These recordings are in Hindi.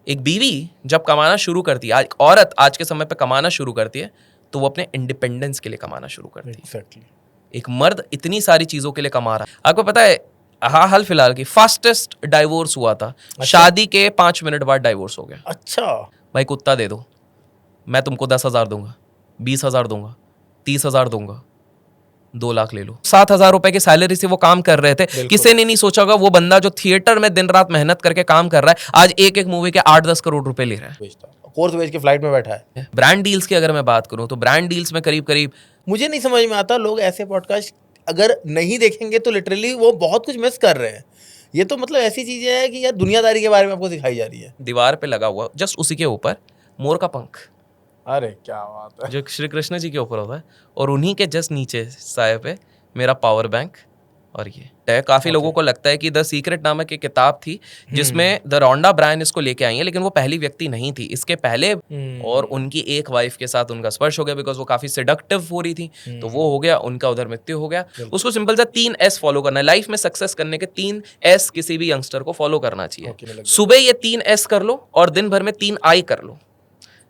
एक बीवी जब कमाना शुरू करती है, एक औरत आज के समय पे कमाना शुरू करती है, तो वो अपने इंडिपेंडेंस के लिए कमाना शुरू करती है। एग्जैक्टली। एक मर्द इतनी सारी चीजों के लिए कमा रहा है। आपको पता है, हाँ, हाल फिलहाल की फास्टेस्ट डाइवोर्स हुआ था। शादी के 5 मिनट बाद डाइवोर्स हो गया। अच्छा। भाई कुत्ता दे दो, मैं तुमको 10,000 दूंगा, 20,000 दूंगा, 30,000 दूंगा, 2 लाख ले लो। 7,000 रुपए की सैलरी से वो काम कर रहे थे। किसी ने नहीं सोचा होगा वो बंदा जो थिएटर में दिन रात मेहनत करके काम कर रहा है, आज एक एक मूवी के 8-10 करोड़ रुपए ले रहा है। कोर्स बेच के फ्लाइट में बैठा है। ब्रांड डील्स की अगर मैं बात करूं तो ब्रांड डील्स में करीब करीब, मुझे नहीं समझ में आता, लोग ऐसे पॉडकास्ट अगर नहीं देखेंगे तो लिटरली वो बहुत कुछ मिस कर रहे हैं। ये तो मतलब ऐसी चीजें हैं कि यार दुनियादारी के बारे में आपको सिखाई जा रही है। दीवार पे लगा हुआ जस्ट उसी के ऊपर मोर का पंख, अरे क्या बात है। जो श्री कृष्ण जी के ऊपर होता है, और उन्हीं के जस्ट नीचे साये पे मेरा पावर बैंक। और ये काफी लोगों को लगता है कि द सीक्रेट नामक एक किताब थी जिसमें द रोंडा ब्रायन इसको लेके आई है, लेकिन वो पहली व्यक्ति नहीं थी। इसके पहले और उनकी एक वाइफ के साथ उनका स्पर्श हो गया, बिकॉज वो काफी सेडक्टिव हो रही थी, तो वो हो गया, उनका उधर मृत्यु हो गया। उसको सिंपल सा 3S फॉलो करना है लाइफ में। सक्सेस करने के 3S किसी भी यंगस्टर को फॉलो करना चाहिए। सुबह ये 3S कर लो और दिन भर में 3I कर लो।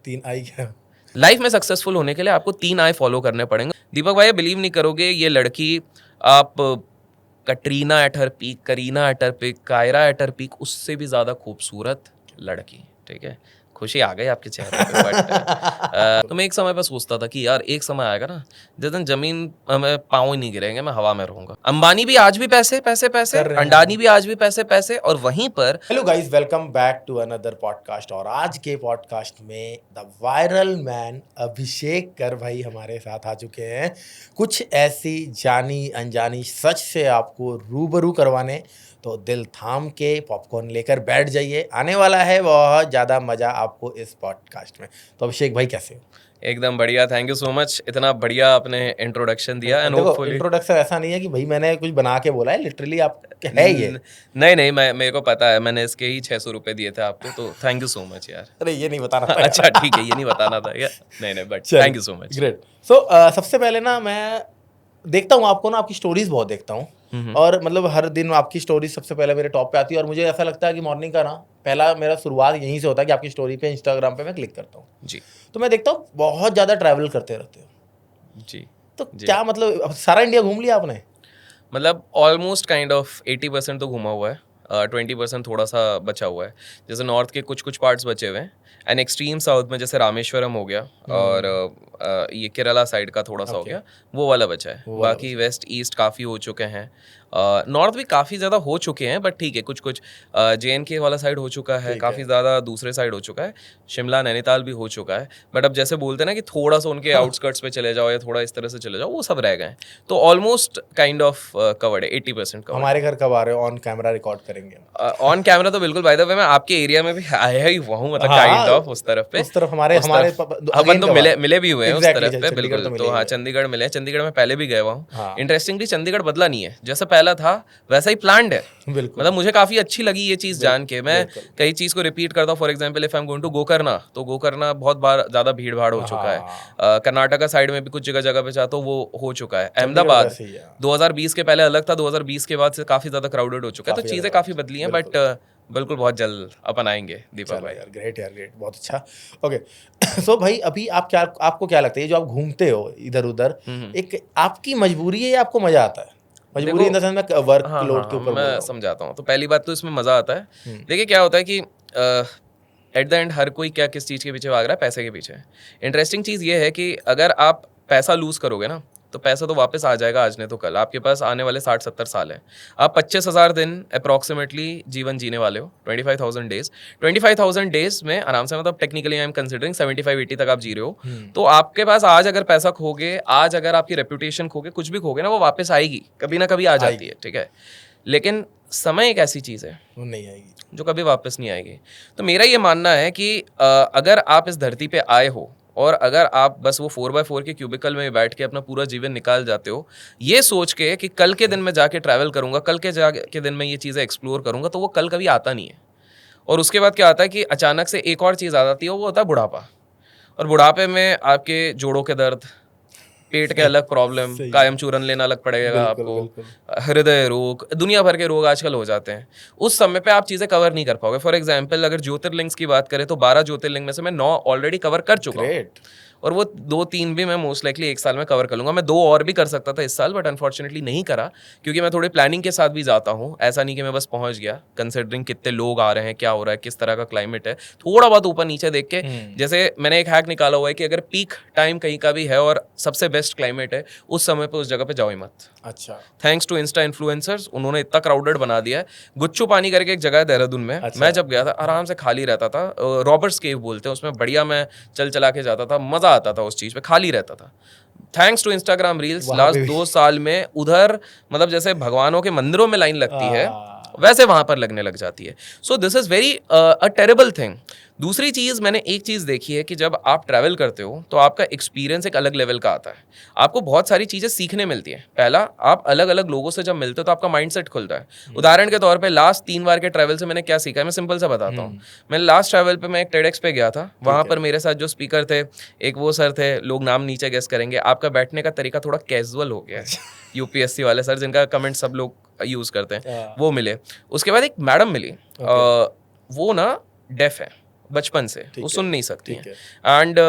3I क्या? लाइफ में सक्सेसफुल होने के लिए आपको 3I फॉलो करने पड़ेंगे। दीपक भाई, बिलीव नहीं करोगे, ये लड़की, आप Katrina at her peak, Kareena at her peak, Kiara at her peak, उससे भी ज्यादा खूबसूरत लड़की। ठीक है, खुशी आ गई आपके चेहरे पे। बट तो मैं एक समय पर सोचता था कि यार एक समय आएगा ना जिस दिन जमीन में पाँव ही नहीं गिरेंगे, मैं हवा में रहूंगा। अंबानी भी आज भी पैसे पैसे पैसे, अंडानी भी आज भी पैसे पैसे, और वहीं पर hello guys, welcome back to another podcast. और आज के पॉडकास्ट में द वायरल मैन अभिषेक कर भाई हमारे साथ आ चुके हैं, कुछ ऐसी जानी अनजानी सच से आपको रूबरू करवाने। तो दिल थाम के पॉपकॉर्न लेकर बैठ जाइए, आने वाला है बहुत ज़्यादा मज़ा आपको इस पॉडकास्ट में। तो अभिषेक भाई कैसे हो? एकदम बढ़िया, थैंक यू सो मच, इतना बढ़िया आपने इंट्रोडक्शन दिया। एंड होपफुली इंट्रोडक्शन ऐसा नहीं है कि भाई मैंने कुछ बना के बोला है, लिटरली आप है ये। नहीं, मेरे को पता है, मैंने इसके ही 600 रुपए दिए थे आपको, तो थैंक यू सो मच यार। अरे ये नहीं बताना था। अच्छा ठीक है, ये नहीं बताना था यार। नहीं, but thank you so much. Great. So सबसे पहले ना मैं देखता हूँ आपको ना, आपकी स्टोरीज बहुत देखता हूँ, और मतलब हर दिन आपकी स्टोरी सबसे पहले मेरे टॉप पे आती है। और मुझे ऐसा लगता है कि मॉर्निंग का ना पहला मेरा शुरुआत यहीं से होता है कि आपकी स्टोरी पे इंस्टाग्राम पे मैं क्लिक करता हूँ जी। तो मैं देखता हूँ बहुत ज़्यादा ट्रैवल करते रहते हो जी। तो क्या मतलब सारा इंडिया घूम लिया आपने? मतलब ऑलमोस्ट काइंड ऑफ 80% तो घूमा हुआ है, 20% थोड़ा सा बचा हुआ है। जैसे नॉर्थ के कुछ कुछ पार्ट्स बचे हुए हैं, एंड एक्सट्रीम साउथ में जैसे रामेश्वरम हो गया, और ये केरला साइड का थोड़ा सा हो गया, वो वाला बचा है। बाकी वेस्ट ईस्ट काफ़ी हो चुके हैं, नॉर्थ भी काफ़ी ज़्यादा हो चुके हैं, बट ठीक है, कुछ कुछ JNK वाला साइड हो चुका है, काफ़ी ज़्यादा दूसरे साइड हो चुका है, शिमला नैनीताल भी हो चुका है। बट अब जैसे बोलते हैं ना कि थोड़ा सा उनके आउटस्कर्ट्स पे चले जाओ या थोड़ा इस तरह से चले जाओ, वो सब रह गए। तो ऑलमोस्ट काइंड ऑफ कवर्ड है, 80% कवर्ड। हमारे घर कब आ रहे हो? ऑन कैमरा रिकॉर्ड करेंगे। ऑन कैमरा तो बिल्कुल, बाय द वे मैं आपके एरिया में भी आया ही हुआ हूँ, मतलब काइंड ऑफ उस तरफ पे, उस तरफ हमारे अपन तो मिले भी हुए हैं उस तरफ पे, बिल्कुल। तो हाँ, चंडीगढ़ चंडीगढ़ मिले, चंडीगढ़ में पहले भी गए हुआ हूँ। इंटरेस्टिंगली चंडीगढ़ बदला नहीं है, जैसा पहला था वैसा ही प्लान्ड है। मतलब मुझे काफी अच्छी लगी ये चीज जान के। मैं कई चीज को रिपीट करता हूँ। For example, if I am going to Gokarna, तो गोकर्णा बहुत बार ज्यादा भीड़ भाड़ हो चुका है। कर्नाटका साइड में भी कुछ जगह जगह पे चाहता हूँ, वो हो चुका है। अहमदाबाद 2020 के पहले अलग था, 2020 के बाद से काफी ज्यादा क्राउडेड हो चुका है, तो चीजें काफी बदली हैं। बट बिल्कुल बहुत जल्द अपन आएंगे दीपक भाई। यार ग्रेट, यार ग्रेट, बहुत अच्छा। ओके सो भाई, अभी आपको क्या लगता है, जो आप घूमते हो इधर उधर, एक आपकी मजबूरी है या आपको मजा आता है? मजबूरी इन द सेंस में वर्क लोड के ऊपर मैं समझाता हूँ। तो पहली बात तो इसमें मजा आता है। देखिए क्या होता है कि एट द एंड हर कोई क्या किस चीज़ के पीछे भाग रहा है? पैसे के पीछे। इंटरेस्टिंग चीज़ ये है कि अगर आप पैसा लूज करोगे ना, तो पैसा तो वापस आ जाएगा आज नहीं तो कल। आपके पास आने वाले 60-70 साल हैं, आप 25,000 दिन अप्रॉक्सीमेटली जीवन जीने वाले हो, 25,000 डेज। 25,000 डेज में आराम से, मतलब टेक्निकली आई एम कंसिडरिंग 75-80 तक आप जी रहे हो। तो आपके पास आज अगर पैसा खोगे, आज अगर आपकी रेपुटेशन खोगे, कुछ भी खोगे ना, वो वापस आएगी, कभी ना कभी आ जाती है, ठीक है। लेकिन समय एक ऐसी चीज़ है, वो नहीं आएगी, जो कभी वापस नहीं आएगी। तो मेरा ये मानना है कि अगर आप इस धरती पे आए हो, और अगर आप बस वो 4x4 के क्यूबिकल में बैठ के अपना पूरा जीवन निकाल जाते हो, ये सोच के कि कल के दिन में जाके ट्रैवल करूंगा, कल के दिन में ये चीज़ें एक्सप्लोर करूंगा, तो वो कल कभी आता नहीं है। और उसके बाद क्या आता है कि अचानक से एक और चीज़ आ जाती है, वो होता है बुढ़ापा। और बुढ़ापे में आपके जोड़ों के दर्द, पेट के अलग प्रॉब्लम, सही। कायम चूरन लेना अलग पड़ेगा बिल्कुल, आपको, बिल्कुल। हृदय रोग, दुनिया भर के रोग आजकल हो जाते हैं। उस समय पे आप चीजें कवर नहीं कर पाओगे। फॉर एग्जाम्पल अगर ज्योतिर्लिंग्स की बात करें तो 12 ज्योतिर्लिंग में से मैं 9 ऑलरेडी कवर कर चुका हूँ, ग्रेट। और वो 2-3 भी मैं मोस्ट लाइकली 1 साल में कवर कर लूंगा। मैं 2 और भी कर सकता था इस साल, बट अनफॉर्चुनेटली नहीं करा, क्योंकि मैं थोड़ी प्लानिंग के साथ भी जाता हूँ। ऐसा नहीं कि मैं बस पहुंच गया, कंसिडरिंग कितने लोग आ रहे हैं, क्या हो रहा है, किस तरह का क्लाइमेट है, थोड़ा बहुत ऊपर नीचे देख के। जैसे मैंने एक हैक निकाला हुआ है कि अगर पीक टाइम कहीं का भी है और सबसे बेस्ट क्लाइमेट है, उस समय पे उस जगह पे जाओ ही मत। अच्छा। थैंक्स टू इंस्टा इन्फ्लुएंसर्स, उन्होंने इतना क्राउडेड बना दिया है। गुच्चू पानी करके एक जगह है देहरादून में, अच्छा। मैं जब गया था आराम से खाली रहता था। रॉबर्ट्स केव बोलते हैं, उसमें बढ़िया मैं चल चला के जाता था, मजा आता था उस चीज पे, खाली रहता था। थैंक्स टू इंस्टाग्राम रील्स वहाँ लास्ट पे भी 2 साल में उधर, मतलब जैसे भगवानों के मंदिरों में लाइन लगती है आ, वैसे वहां पर लगने लग जाती है। So this is very a terrible thing. दूसरी चीज, मैंने एक चीज देखी है कि जब आप ट्रैवल करते हो तो आपका एक्सपीरियंस एक अलग लेवल का आता है, आपको बहुत सारी चीजें सीखने मिलती हैं। पहला, आप अलग अलग लोगों से जब मिलते हो तो आपका माइंडसेट खुलता है। उदाहरण के तौर पे लास्ट 3 बार के ट्रैवल से मैंने क्या सीखा है, मैं सिंपल सा बताता हूँ। मैं लास्ट ट्रैवल पे मैं एक टेडेक्स पे गया था, वहां पर मेरे साथ जो स्पीकर थे, एक वो सर थे, लोग नाम नीचे गेस करेंगे। आपका बैठने का तरीका थोड़ा कैजुअल हो गया है, यूपीएससी वाले सर जिनका कमेंट सब लोग यूज करते हैं, वो मिले। उसके बाद एक मैडम मिली, वो ना डेफ है बचपन से, वो सुन नहीं सकती हैं, एंड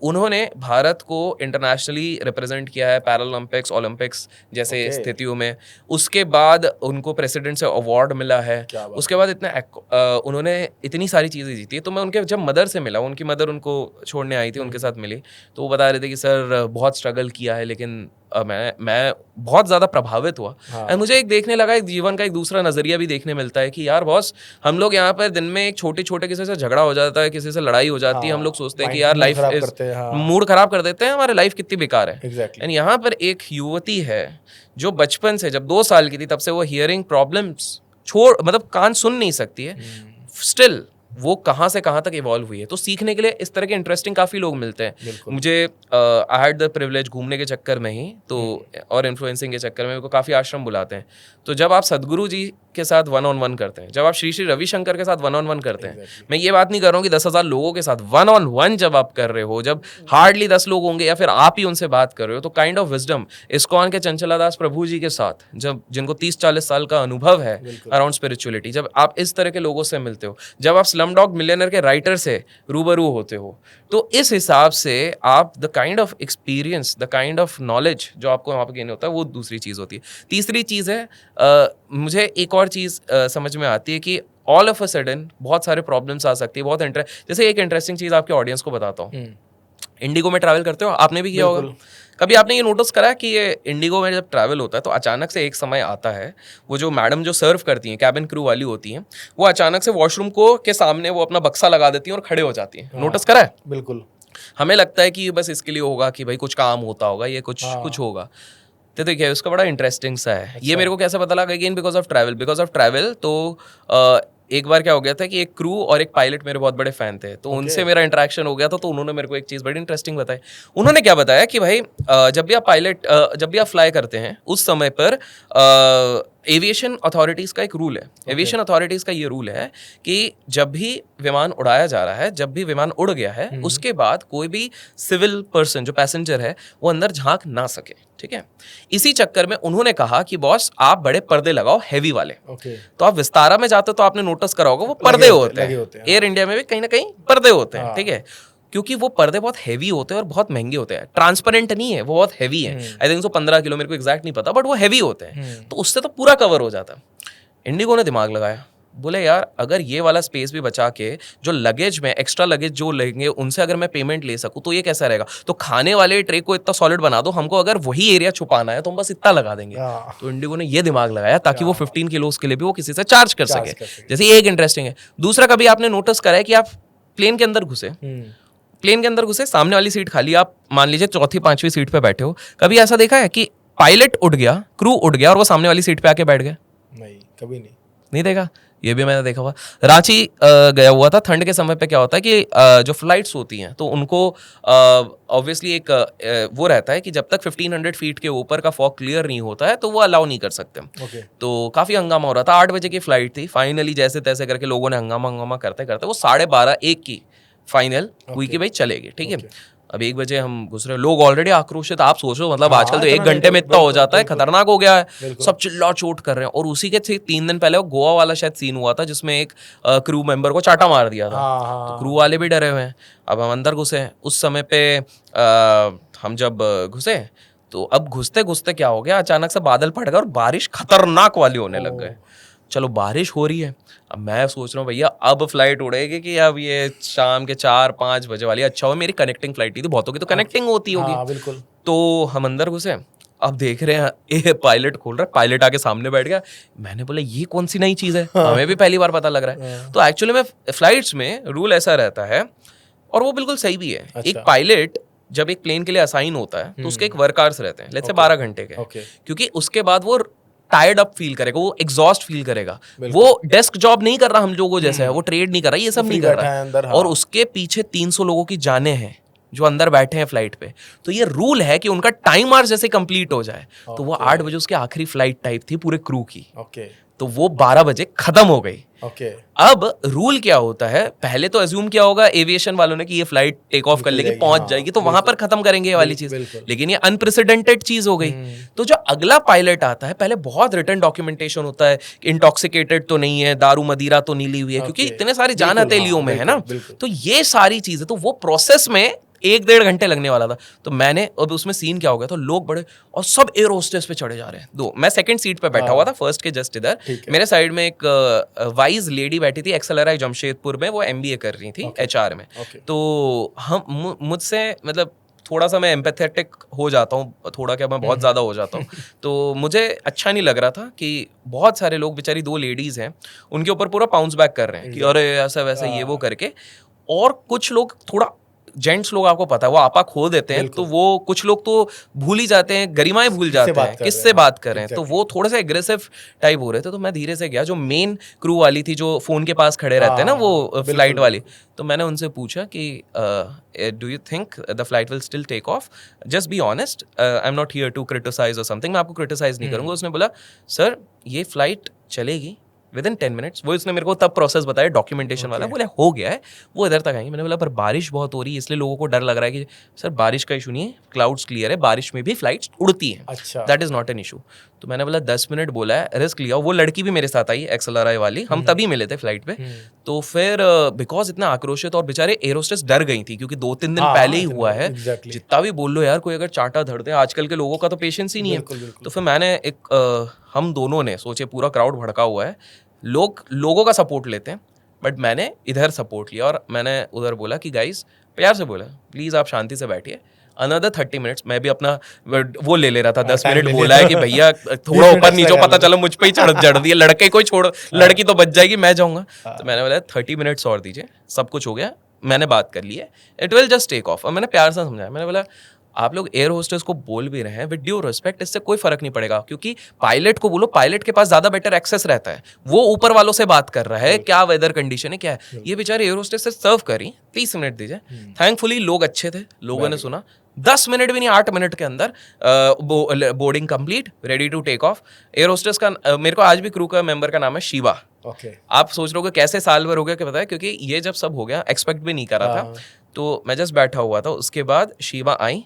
उन्होंने भारत को इंटरनेशनली रिप्रेजेंट किया है पैरालंपिक्स, ओलंपिक्स जैसे स्थितियों में। उसके बाद उनको प्रेसिडेंट से अवार्ड मिला है। उसके बाद उन्होंने इतनी सारी चीज़ें जीती है। तो मैं उनके जब मदर से मिला, उनकी मदर उनको छोड़ने आई थी, उनके साथ मिली, तो वो बता रहे थे कि सर बहुत स्ट्रगल किया है, लेकिन मैं बहुत ज़्यादा प्रभावित हुआ। एंड मुझे एक देखने लगा, एक जीवन का एक दूसरा नज़रिया भी देखने मिलता है कि यार बॉस, हम लोग यहाँ पर दिन में एक छोटे छोटे किसी से झगड़ा हो जाता है, किसी से लड़ाई हो जाती है, हम लोग सोचते हैं कि यार लाइफ इज, मूड खराब कर देते हैं, हमारी लाइफ कितनी बेकार है। एंड यहाँ पर एक युवती है जो बचपन से, जब 2 साल की थी तब से वो हियरिंग प्रॉब्लम्स मतलब कान सुन नहीं सकती है, स्टिल वो कहाँ से कहाँ तक इवॉल्व हुई है। तो सीखने के लिए इस तरह के इंटरेस्टिंग काफ़ी लोग मिलते हैं मुझे। आई हैड द प्रिविलेज घूमने के चक्कर में ही तो और इन्फ्लुएंसिंग के चक्कर में मेरे को काफ़ी आश्रम बुलाते हैं। तो जब आप सदगुरु जी के साथ 1-on-1 करते हैं, जब आप श्री श्री रविशंकर के साथ 1-on-1 करते हैं, मैं ये बात नहीं कर रहा हूँ कि 10,000 लोगों के साथ 1-on-1 जब आप कर रहे हो, जब हार्डली 10 लोग होंगे या फिर आप ही उनसे बात कर रहे हो, तो काइंड ऑफ विजडम इस्कॉन के चंचलादास प्रभु जी के साथ, जब जिनको 30-40 साल का अनुभव है अराउंड स्पिरिचुअलिटी, जब आप इस तरह के लोगों से मिलते हो, जब आप स्लमडॉग मिलियनेयर के राइटर से रूबरू होते हो, तो इस हिसाब से आप the kind of experience, the kind of knowledge जो आपको वहाँ पर गेन होता है, वो दूसरी चीज़ होती है। तीसरी चीज़ है, मुझे एक और चीज़ समझ में आती है कि ऑल ऑफ अ सडन बहुत सारे प्रॉब्लम्स आ सकती है। बहुत जैसे एक इंटरेस्टिंग चीज़ आपके ऑडियंस को बताता हूँ। इंडिगो में ट्रैवल करते हो, आपने भी किया होगा कभी। आपने ये नोटिस करा कि ये इंडिगो में जब ट्रैवल होता है तो अचानक से एक समय आता है, वो जो मैडम जो सर्व करती हैं, कैबिन क्रू वाली होती हैं, वो अचानक से वॉशरूम को के सामने वो अपना बक्सा लगा देती हैं और खड़े हो जाती हैं। नोटिस करा है? बिल्कुल। हमें लगता है कि बस इसके लिए होगा कि भाई कुछ काम होता होगा, ये कुछ होगा। तो देखिए उसका बड़ा इंटरेस्टिंग सा है। ये मेरे को कैसे पता लगा? Again because of travel. तो एक बार क्या हो गया था कि एक क्रू और एक पायलट मेरे बहुत बड़े फैन थे, तो उनसे मेरा इंटरेक्शन हो गया था। तो उन्होंने मेरे को एक चीज़ बड़ी इंटरेस्टिंग बताई। उन्होंने क्या बताया कि भाई जब भी आप फ्लाई करते हैं उस समय पर एविएशन अथॉरिटीज़ का एक रूल है। एविएशन अथॉरिटीज़ का ये रूल है कि जब भी विमान उड़ाया जा रहा है, जब भी विमान उड़ गया है, उसके बाद कोई भी सिविल पर्सन जो पैसेंजर है वो अंदर झांक ना सके। ठीक है, इसी चक्कर में उन्होंने कहा कि बॉस आप बड़े पर्दे लगाओ हैवी वाले। तो आप विस्तारा में जाते हो तो आपने नोटिस करा होगा वो पर्दे होते हैं। एयर इंडिया में भी कहीं ना कहीं पर्दे होते हैं। ठीक है, क्योंकि वो पर्दे बहुत हैवी होते हैं और बहुत महंगे होते हैं। ट्रांसपेरेंट नहीं है, वो बहुत हैवी है। आई थिंक 15 किलो, मेरे को एग्जैक्ट नहीं पता, बट वो हैवी होते हैं। तो उससे तो पूरा कवर हो जाता है। इंडिगो ने दिमाग लगाया, बोले यार अगर ये वाला स्पेस भी बचा के जो लगेज में एक्स्ट्रा लगेज जो लेंगे उनसे अगर मैं पेमेंट ले सकूं तो ये कैसा रहेगा। तो खाने वाले ट्रे को इतना सॉलिड बना दो, हमको अगर वही एरिया छुपाना है तो हम बस इतना लगा देंगे। तो इंडिगो ने ये दिमाग लगाया ताकि वो 15 किलो के लिए भी वो किसी से चार्ज कर सके। जैसे ये एक इंटरेस्टिंग है। दूसरा, कभी आपने नोटिस करा है कि आप प्लेन के अंदर घुसे, सामने वाली सीट खाली, आप मान लीजिए 4th-5वीं सीट पे बैठे हो, कभी ऐसा देखा है कि पायलट उड़ गया, क्रू उड़ गया और वो सामने वाली सीट पे आके बैठ गए? नहीं, कभी नहीं देखा। ये भी मैंने देखा हुआ। रांची गया हुआ था, ठंड के समय पे क्या होता है कि जो फ्लाइट्स होती हैं तो उनको ऑब्वियसली एक वो रहता है कि जब तक 1500 फीट के ऊपर का फॉग क्लियर नहीं होता है तो वो अलाउ नहीं कर सकते। तो काफ़ी हंगामा हो रहा था। 8 बजे की फ्लाइट थी। फाइनली जैसे तैसे करके लोगों ने हंगामा करते करते वो 12:30-1 की फाइनल हुई कि भाई चलेगी। ठीक है, अब 1 बजे हम घुस रहे, लोग ऑलरेडी आक्रोशित, आप सोचो मतलब हाँ, आजकल तो इतना 1 घंटे में इतना हो बिल्कुल, जाता है, बिल्कुल, खतरनाक हो गया है, बिल्कुल। सब चिल्ला चोट कर रहे हैं। और उसी के 3 दिन पहले वो गोवा वाला शायद सीन हुआ था जिसमें एक क्रू मेंबर को चाटा मार दिया था, हाँ तो हाँ क्रू वाले भी डरे हुए हैं। अब हम अंदर घुसे, उस समय पे हम जब घुसे तो अब घुसते घुसते क्या हो गया, अचानक से बादल फट गए और बारिश खतरनाक वाली होने लग गए। चलो बारिश हो रही है, अब मैं सोच रहा हूँ भैया अब फ्लाइट उड़ेगी कि अब ये शाम के 4-5 बजे वाली। अच्छा हो मेरी कनेक्टिंग फ्लाइट थी, तो बहुतों की तो कनेक्टिंग होती होगी। हाँ बिल्कुल। तो हम अंदर घुसे, अब देख रहे हैं ये पायलट खोल रहा है, पायलट आके सामने बैठ गया। मैंने बोला ये कौन सी नई चीज़ है, हमें भी पहली बार पता लग रहा है। तो एक्चुअली में फ्लाइट्स में रूल ऐसा रहता है, और वो बिल्कुल सही भी है। एक अच्छा। पायलट जब एक प्लेन के लिए असाइन होता है तो उसके एक वर्क आवर्स रहते हैं, लेट्स से 12 घंटे के, क्योंकि उसके बाद वो टायर्ड अप फील करेगा, वो एग्जॉस्ट फील करेगा। वो डेस्क जॉब नहीं कर रहा हम लोगों जैसा है, वो ट्रेड नहीं कर रहा, ये सब नहीं कर रहा। और उसके पीछे 300 लोगों की जानें हैं जो अंदर बैठे हैं फ्लाइट पे। तो ये रूल है कि उनका टाइम आवर्स जैसे कंप्लीट हो जाए, तो वो 8 बजे उसकी आखिरी फ्लाइट टाइप थी पूरे क्रू की, तो वो 12 बजे खत्म हो गई। अब रूल क्या होता है, पहले तो अज्यूम किया होगा एविएशन वालों ने कि ये फ्लाइट टेक ऑफ कर लेगी, पहुंच जाएगी, तो वहां पर खत्म करेंगे ये वाली चीज, लेकिन ये अनप्रेसिडेंटेड चीज हो गई। तो जो अगला पायलट आता है, पहले बहुत रिटन डॉक्यूमेंटेशन होता है, इंटॉक्सिकेटेड तो नहीं है, दारू मदिरा तो नहीं ली हुई है, क्योंकि इतने सारे जान हथेलियों में है ना, तो ये सारी चीजें, तो वो प्रोसेस में 1-1.5 घंटे लगने वाला था। तो मैंने, अब उसमें सीन क्या हो गया, तो लोग बड़े, और सब एयर होस्टेस पे चढ़े जा रहे हैं। दो, मैं सेकंड सीट पे बैठा हुआ था, फर्स्ट के जस्ट इधर। मेरे साइड में एक वाइज लेडी बैठी थी, एक्सेलराई जमशेदपुर में, वो MBA कर रही थी HR में। तो हम, मुझसे मतलब थोड़ा सा मैं एम्पैथेटिक हो जाता हूँ, थोड़ा क्या मैं बहुत ज़्यादा हो जाता हूँ। तो मुझे अच्छा नहीं लग रहा था कि बहुत सारे लोग, बेचारी 2 लेडीज़ हैं, उनके ऊपर पूरा बाउंस बैक कर रहे हैं कि अरे ऐसा वैसा ये वो करके। और कुछ लोग, थोड़ा जेंट्स लोग, आपको पता है वो आपा खो देते हैं, तो वो कुछ लोग तो भूल ही जाते हैं, गरिमाएं भूल जाते हैं किससे बात कर रहे हैं, तो वो थोड़े से एग्रेसिव टाइप हो रहे थे। तो मैं धीरे से गया, जो मेन क्रू वाली थी जो फोन के पास खड़े रहते हैं ना, वो फ्लाइट वाली, तो मैंने उनसे पूछा कि do you think the flight will still take off, just be honest, I am not here to criticize और समथिंग, मैं आपको क्रिटिसाइज नहीं करूंगा। उसने बोला सर ये फ्लाइट चलेगी विदिन 10 मिनट्स। वो इसने मेरे को तब प्रोसेस बताया, डॉक्यूमेंटेशन वाला। बोले हो गया है, वो इधर तक आएंगे। मैंने बोला पर बारिश बहुत हो रही है, इसलिए लोगों को डर लग रहा है कि सर बारिश का इशू नहीं है, क्लाउड्स क्लियर है, बारिश में भी फ्लाइट्स उड़ती हैं, that is not an issue. तो मैंने बोला 10 मिनट बोला है, रिस्क लिया। वो लड़की भी मेरे साथ आई, एक्सेलराई वाली, हम तभी मिले थे फ्लाइट पे। तो फिर बिकॉज इतना आक्रोशित, और बेचारे एयर होस्टेस डर गई थी, क्योंकि 2-3 दिन पहले ही हुआ है। जितना भी बोल लो यार, कोई अगर चाटा धर दे, आजकल के लोगों का तो पेशेंस ही नहीं है। तो फिर मैंने हम दोनों ने सोचे, पूरा क्राउड भड़का हुआ है, लोगों का सपोर्ट लेते हैं, बट मैंने इधर सपोर्ट लिया, और मैंने उधर बोला कि गाइस, प्यार से बोला, प्लीज़ आप शांति से बैठिए, अनदर 30 मिनट्स। मैं भी अपना वो ले रहा था, 10 मिनट बोला है कि भैया थोड़ा ऊपर नीचे, पता चला मुझ पे ही चढ़ दिया, लड़के कोई छोड़ो, लड़की तो बच जाएगी, मैं जाऊंगा। तो मैंने बोला 30 मिनट्स और दीजिए, सब कुछ हो गया, मैंने बात कर ली है, it will just take off. और मैंने प्यार से समझाया, मैंने बोला आप लोग एयर होस्टेस को बोल भी रहे हैं विद ड्यू रिस्पेक्ट, इससे कोई फर्क नहीं पड़ेगा, क्योंकि पायलट को बोलो, पायलट के पास ज्यादा बेटर एक्सेस रहता है, वो ऊपर वालों से बात कर रहा है, क्या वेदर कंडीशन है, क्या है। ये बेचारे एयर होस्टेस से सर्व करी, 30 मिनट दीजिए। थैंकफुली लोग अच्छे थे, लोगों ने सुना, 10 मिनट भी नहीं, 8 मिनट के अंदर boarding complete, ready to take off. Air hostess का, मेरे को आज भी क्रू का मेंबर का नाम है शिवा। आप सोच रहे हो कैसे साल भर हो गया, क्या पता है, क्योंकि ये जब सब हो गया, एक्सपेक्ट भी नहीं करा था, तो मैं जस्ट बैठा हुआ था। उसके बाद शिवा आई,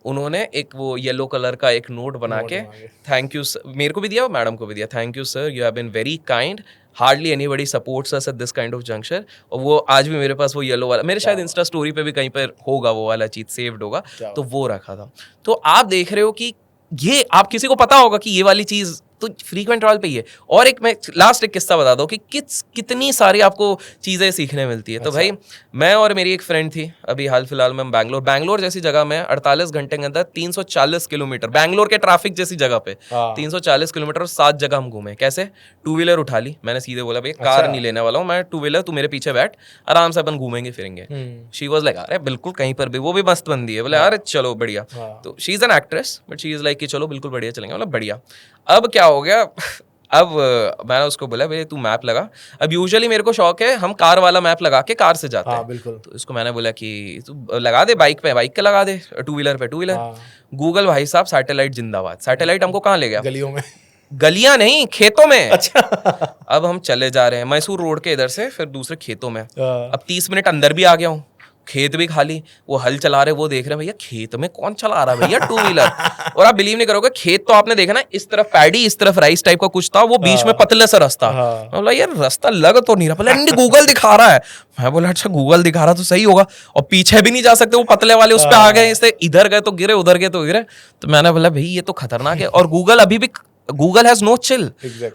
उन्होंने एक वो येलो कलर का एक नोट बना के, थैंक यू, मेरे को भी दिया, मैडम को भी दिया, thank you sir, you have been very kind, hardly anybody supports us at this kind of junction. और वो आज भी मेरे पास वो येलो वाला, मेरे शायद इंस्टा स्टोरी पे भी कहीं पर होगा, वो वाला चीज सेव्ड होगा, तो वो रखा था। तो आप देख रहे हो कि ये, आप किसी को पता होगा कि ये वाली चीज तो फ्रीक्वेंट ट्रैवल पे ही है। और एक मैं लास्ट एक किस्सा बता दूं कि कितनी सारी आपको चीज़ें सीखने मिलती है। तो भाई मैं और मेरी एक फ्रेंड थी, अभी हाल फिलहाल में बैंगलोर जैसी जगह में 48 घंटे के अंदर 340 किलोमीटर, बैंगलोर के ट्रैफिक जैसी जगह पे 340 किलोमीटर और 7 जगह हम घूमे। कैसे? 2 व्हीलर उठा ली, मैंने सीधे बोला भाई कार नहीं लेने वाला हूँ मैं, 2 व्हीलर तू मेरे पीछे बैठ, आराम से अपन घूमेंगे फिरेंगे। शी वाज लाइक अरे बिल्कुल, कहीं पर भी, वो भी मस्त बंदी है, बोले अरे चलो बढ़िया। तो she is an actress, but she is like कि चलो बिल्कुल बढ़िया चलेंगे, मतलब बढ़िया। अब क्या हो गया, अब मैंने उसको बोला भाई तू मैप लगा। अब यूजुअली मेरे को शौक है, हम कार वाला मैप लगा के कार से जाते हैं। बिल्कुल। तो इसको मैंने बोला कि तू लगा दे बाइक पे, बाइक का लगा दे, 2 व्हीलर पे 2 व्हीलर। गूगल भाई साहब सैटेलाइट जिंदाबाद, सैटेलाइट हमको कहाँ ले गया, गलियों में, गलियां नहीं खेतों में। अच्छा। अब हम चले जा रहे हैं मैसूर रोड के इधर से, फिर दूसरे खेतों में। अब 30 मिनट अंदर भी आ गया हूँ, खेत भी खाली, वो हल चला रहे, वो देख रहे हैं भैया खेत में कौन चला रहा है भैया टू व्हीलर। और आप बिलीव नहीं करोगे, खेत तो आपने देखा ना, इस तरफ पैडी इस तरफ राइस टाइप का कुछ था, वो बीच में पतले सा रास्ता। मैं बोला यार रास्ता लग तो नहीं रहा, बोला नहीं गूगल दिखा रहा है। मैं बोला अच्छा गूगल दिखा रहा तो सही होगा, और पीछे भी नहीं जा सकते, वो पतले वाले उस पे आ गए, इससे इधर गए तो गिरे, उधर गए तो गिरे। तो मैंने बोला भाई ये तो खतरनाक है। और गूगल अभी भी, गूगल हैज नो चिल,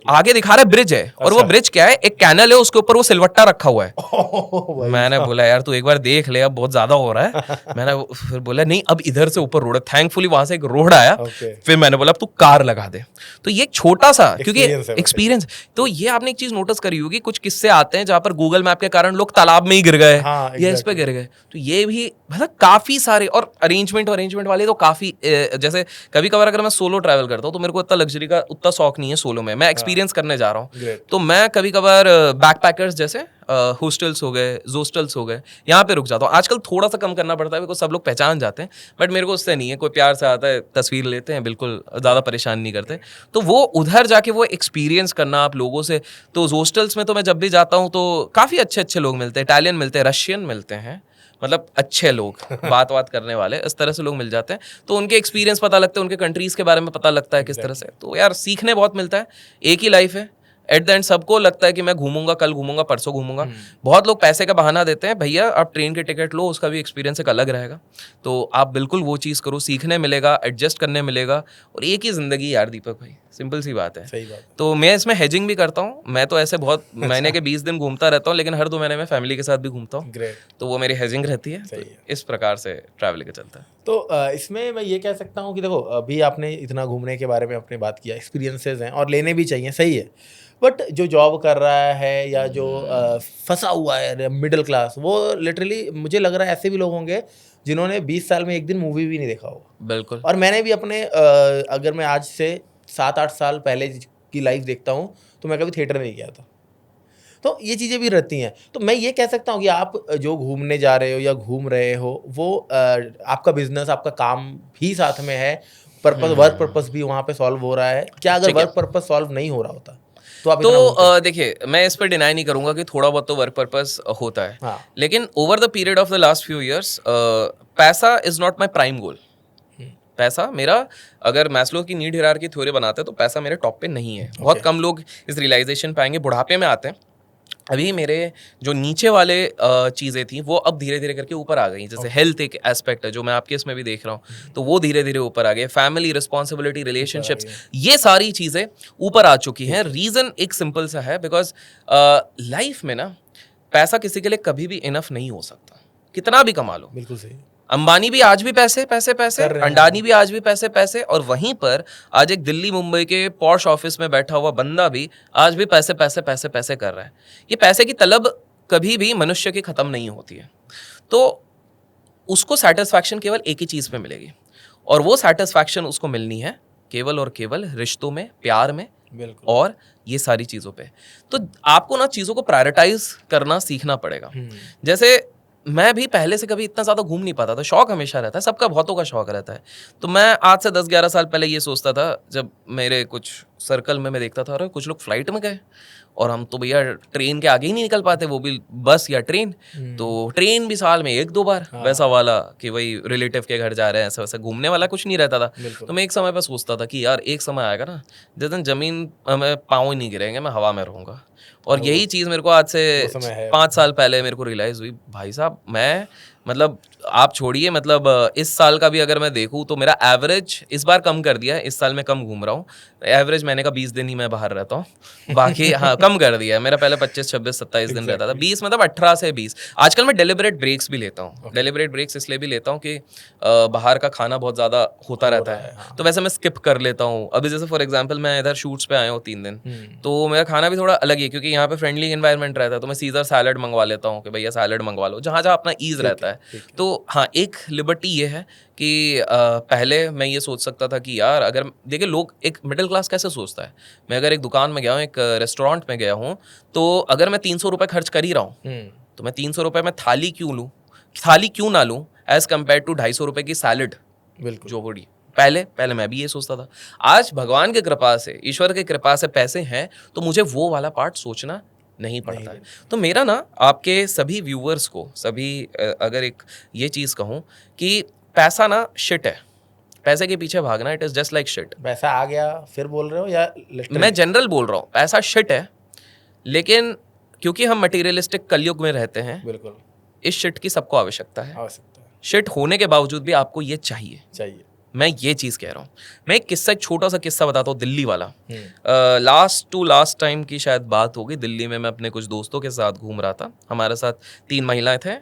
आगे दिखा रहा है ब्रिज है, और वो ब्रिज क्या है, एक कैनल है, उसके ऊपर वो सिलवट्टा रखा हुआ है। मैंने बोला यार तू एक बार देख ले, अब बहुत ज्यादा हो रहा है। मैंने फिर बोला नहीं अब इधर से ऊपर रोड है, थैंकफुली वहां से एक रोड आया। फिर मैंने बोला अब तू कार लगा दे। तो ये एक छोटा सा, क्योंकि एक्सपीरियंस, तो ये आपने एक चीज नोटिस करी होगी, कुछ किस्से आते हैं जहां पर गूगल मैप के कारण लोग तालाब में ही गिर गए, या इस पे गिर गए। तो ये भी मतलब काफी सारे, और अरेंजमेंट वाले तो काफी, जैसे कभी कभार अगर मैं सोलो ट्रैवल करता हूँ तो मेरे को इतना लग्जरी का उतना शौक नहीं है सोलो में, मैं एक्सपीरियंस करने जा रहा हूँ। तो मैं कभी कभार बैकपैकर्स जैसे हॉस्टल्स हो गए, जोस्टल्स हो गए, यहाँ पे रुक जाता हूँ। आजकल थोड़ा सा कम करना पड़ता है बिकॉज सब लोग पहचान जाते हैं, बट मेरे को उससे नहीं है, कोई प्यार से आता है, तस्वीर लेते हैं, बिल्कुल ज़्यादा परेशान नहीं करते। तो वो उधर जाके वो एक्सपीरियंस करना आप लोगों से, तो हॉस्टल्स में तो मैं जब भी जाता हूँ तो काफ़ी अच्छे अच्छे लोग मिलते हैं, इटालियन मिलते हैं, रशियन मिलते हैं, मतलब अच्छे लोग, बात करने वाले, इस तरह से लोग मिल जाते हैं। तो उनके एक्सपीरियंस पता लगता है, उनके कंट्रीज के बारे में पता लगता है किस तरह से। तो यार सीखने बहुत मिलता है, एक ही लाइफ है, एट द एंड सबको लगता है कि मैं घूमूंगा, कल घूमूंगा, परसों घूमूंगा। बहुत लोग पैसे का बहाना देते हैं, भैया आप ट्रेन की टिकट लो, उसका भी एक्सपीरियंस एक अलग रहेगा। तो आप बिल्कुल वो चीज़ करो, सीखने मिलेगा, एडजस्ट करने मिलेगा, और एक ही जिंदगी यार दीपक भाई, सिंपल सी बात है। सही बात है। तो मैं इसमें हेजिंग भी करता हूँ, मैं तो ऐसे बहुत महीने के 20 दिन घूमता रहता हूँ, लेकिन हर 2 महीने में फैमिली के साथ भी घूमता हूँ, तो वो मेरी हेजिंग रहती है। तो इस प्रकार से ट्रैवल का चलता है। तो इसमें मैं ये कह सकता हूँ कि देखो अभी आपने इतना घूमने के बारे में अपनी बात किया, एक्सपीरियंसेस हैं और लेने भी चाहिए, सही है। बट जो जॉब कर रहा है या जो फंसा हुआ है मिडिल क्लास, वो लिटरली मुझे लग रहा है ऐसे भी लोग होंगे जिन्होंने 20 साल में एक दिन मूवी भी नहीं देखा होगा। बिल्कुल। और मैंने भी अपने अगर मैं आज से 7-8 साल पहले की लाइफ देखता हूँ तो मैं कभी थिएटर नहीं गया था। तो ये चीज़ें भी रहती हैं। तो मैं ये कह सकता हूँ कि आप जो घूमने जा रहे हो या घूम रहे हो, वो आपका बिजनेस, आपका काम भी साथ में है, वर्क पर्पस भी वहाँ पे सॉल्व हो रहा है। क्या अगर वर्क पर्पस सॉल्व नहीं हो रहा होता तो देखिए, मैं इस पर डिनाई नहीं करूंगा कि थोड़ा बहुत तो वर्क पर्पस होता है। हाँ। लेकिन over the period of the last few years पैसा इज नॉट माई प्राइम गोल। पैसा मेरा, अगर मैस्लो की नीड हायरार्की थ्योरी बनाते हैं तो पैसा मेरे टॉप पे नहीं है। बहुत कम लोग इस रियलाइजेशन पे आएंगे, बुढ़ापे में आते हैं। अभी मेरे जो नीचे वाले चीज़ें थी वो अब धीरे धीरे करके ऊपर आ गई। जैसे हेल्थ एक एस्पेक्ट है जो मैं आपके इसमें भी देख रहा हूँ, तो वो धीरे धीरे ऊपर आ गए। फैमिली रिस्पॉन्सिबिलिटी, रिलेशनशिप्स, ये सारी चीज़ें ऊपर आ चुकी हैं। रीज़न एक सिंपल सा है, बिकॉज लाइफ में ना पैसा किसी के लिए कभी भी इनफ नहीं हो सकता, कितना भी कमा लो। बिल्कुल सही। अंबानी भी आज भी पैसे पैसे पैसे, अंडानी भी आज भी पैसे पैसे, और वहीं पर आज एक दिल्ली मुंबई के पॉश ऑफिस में बैठा हुआ बंदा भी आज भी पैसे पैसे पैसे पैसे कर रहा है। ये पैसे की तलब कभी भी मनुष्य की खत्म नहीं होती है। तो उसको सेटिस्फैक्शन केवल एक ही चीज़ पे मिलेगी, और वो सेटिस्फैक्शन उसको मिलनी है केवल और केवल रिश्तों में, प्यार में, और ये सारी चीज़ों पे। तो आपको ना चीज़ों को प्रायोरिटाइज करना सीखना पड़ेगा। जैसे मैं भी पहले से कभी इतना ज़्यादा घूम नहीं पाता था, शौक हमेशा रहता है, सबका बहुतों का शौक रहता है। तो मैं आज से 10-11 साल पहले ये सोचता था, जब मेरे कुछ सर्कल में मैं देखता था अरे कुछ लोग फ्लाइट में गए, और हम तो भैया ट्रेन के आगे ही नहीं निकल पाते, वो भी बस या ट्रेन। तो ट्रेन भी साल में 1-2 बार, वैसा वाला कि वही रिलेटिव के घर जा रहे हैं, ऐसा वैसा घूमने वाला कुछ नहीं रहता था। तो मैं एक समय पर सोचता था कि यार एक समय आएगा ना जिस दिन जमीन में पाँव ही नहीं गिरेंगे, मैं हवा में रहूँगा। और यही चीज़ मेरे को आज से 5 साल पहले मेरे को रियलाइज़ हुई, भाई साहब मैं मतलब आप छोड़िए, मतलब इस साल का भी अगर मैं देखूँ तो मेरा एवरेज इस बार कम कर दिया है, इस साल मैं कम घूम रहा हूँ। एवरेज महीने का 20 दिन ही मैं बाहर रहता हूँ, बाकी हाँ कम कर दिया है। मेरा पहले 25, 26, 27 दिन रहता था, 20 मतलब 18 से 20। आजकल मैं डेलिबरेट ब्रेक्स भी लेता हूँ। डेलिबरेट ब्रेक्स इसलिए भी लेता हूँ कि बाहर का खाना बहुत ज़्यादा होता रहता है, तो वैसे मैं स्किप कर लेता हूँ। अभी जैसे फॉर एग्जाम्पल मैं इधर शूट्स पे आया हूँ 3 दिन, तो मेरा खाना भी थोड़ा अलग ही, क्योंकि यहाँ पे फ्रेंडली एनवायरनमेंट रहता है, तो मैं सीजर सैलड मंगवा लेता हूँ कि भैया सैलड मंगवा लो, जहाँ जहाँ अपना ईज रहता है। तो हाँ, एक लिबर्टी ये है कि पहले मैं ये सोच सकता था कि यार अगर देखिए लोग, एक मिडिल क्लास कैसे सोचता है, मैं अगर एक दुकान में गया हूँ, एक रेस्टोरेंट में गया हूँ, तो अगर मैं 300 रुपये खर्च कर ही रहा हूँ, तो मैं 300 रुपये में थाली क्यों ना लूँ एज कम्पेयर टू 250 रुपये की सैलड जो होगी। पहले मैं भी ये सोचता था। आज भगवान की कृपा से, ईश्वर की कृपा से पैसे हैं, तो मुझे वो वाला पार्ट सोचना नहीं पड़ता है। तो मेरा ना आपके सभी व्यूअर्स को अगर एक ये चीज़ कहूँ कि पैसा ना शिट है, पैसे के पीछे भागना it is just like shit. पैसा आ गया फिर बोल रहे हो या मैं जनरल बोल रहा हूँ, पैसा शिट है, लेकिन क्योंकि हम मटेरियलिस्टिक कलयुग में रहते हैं, बिल्कुल इस शिट की सबको आवश्यकता है। आवश्यकता है, शिट होने के बावजूद भी आपको ये चाहिए। मैं ये चीज़ कह रहा हूँ। मैं एक छोटा सा किस्सा बताता हूँ दिल्ली वाला। लास्ट टाइम की शायद बात होगी, दिल्ली में मैं अपने कुछ दोस्तों के साथ घूम रहा था। हमारे साथ 3 महिलाएं थे,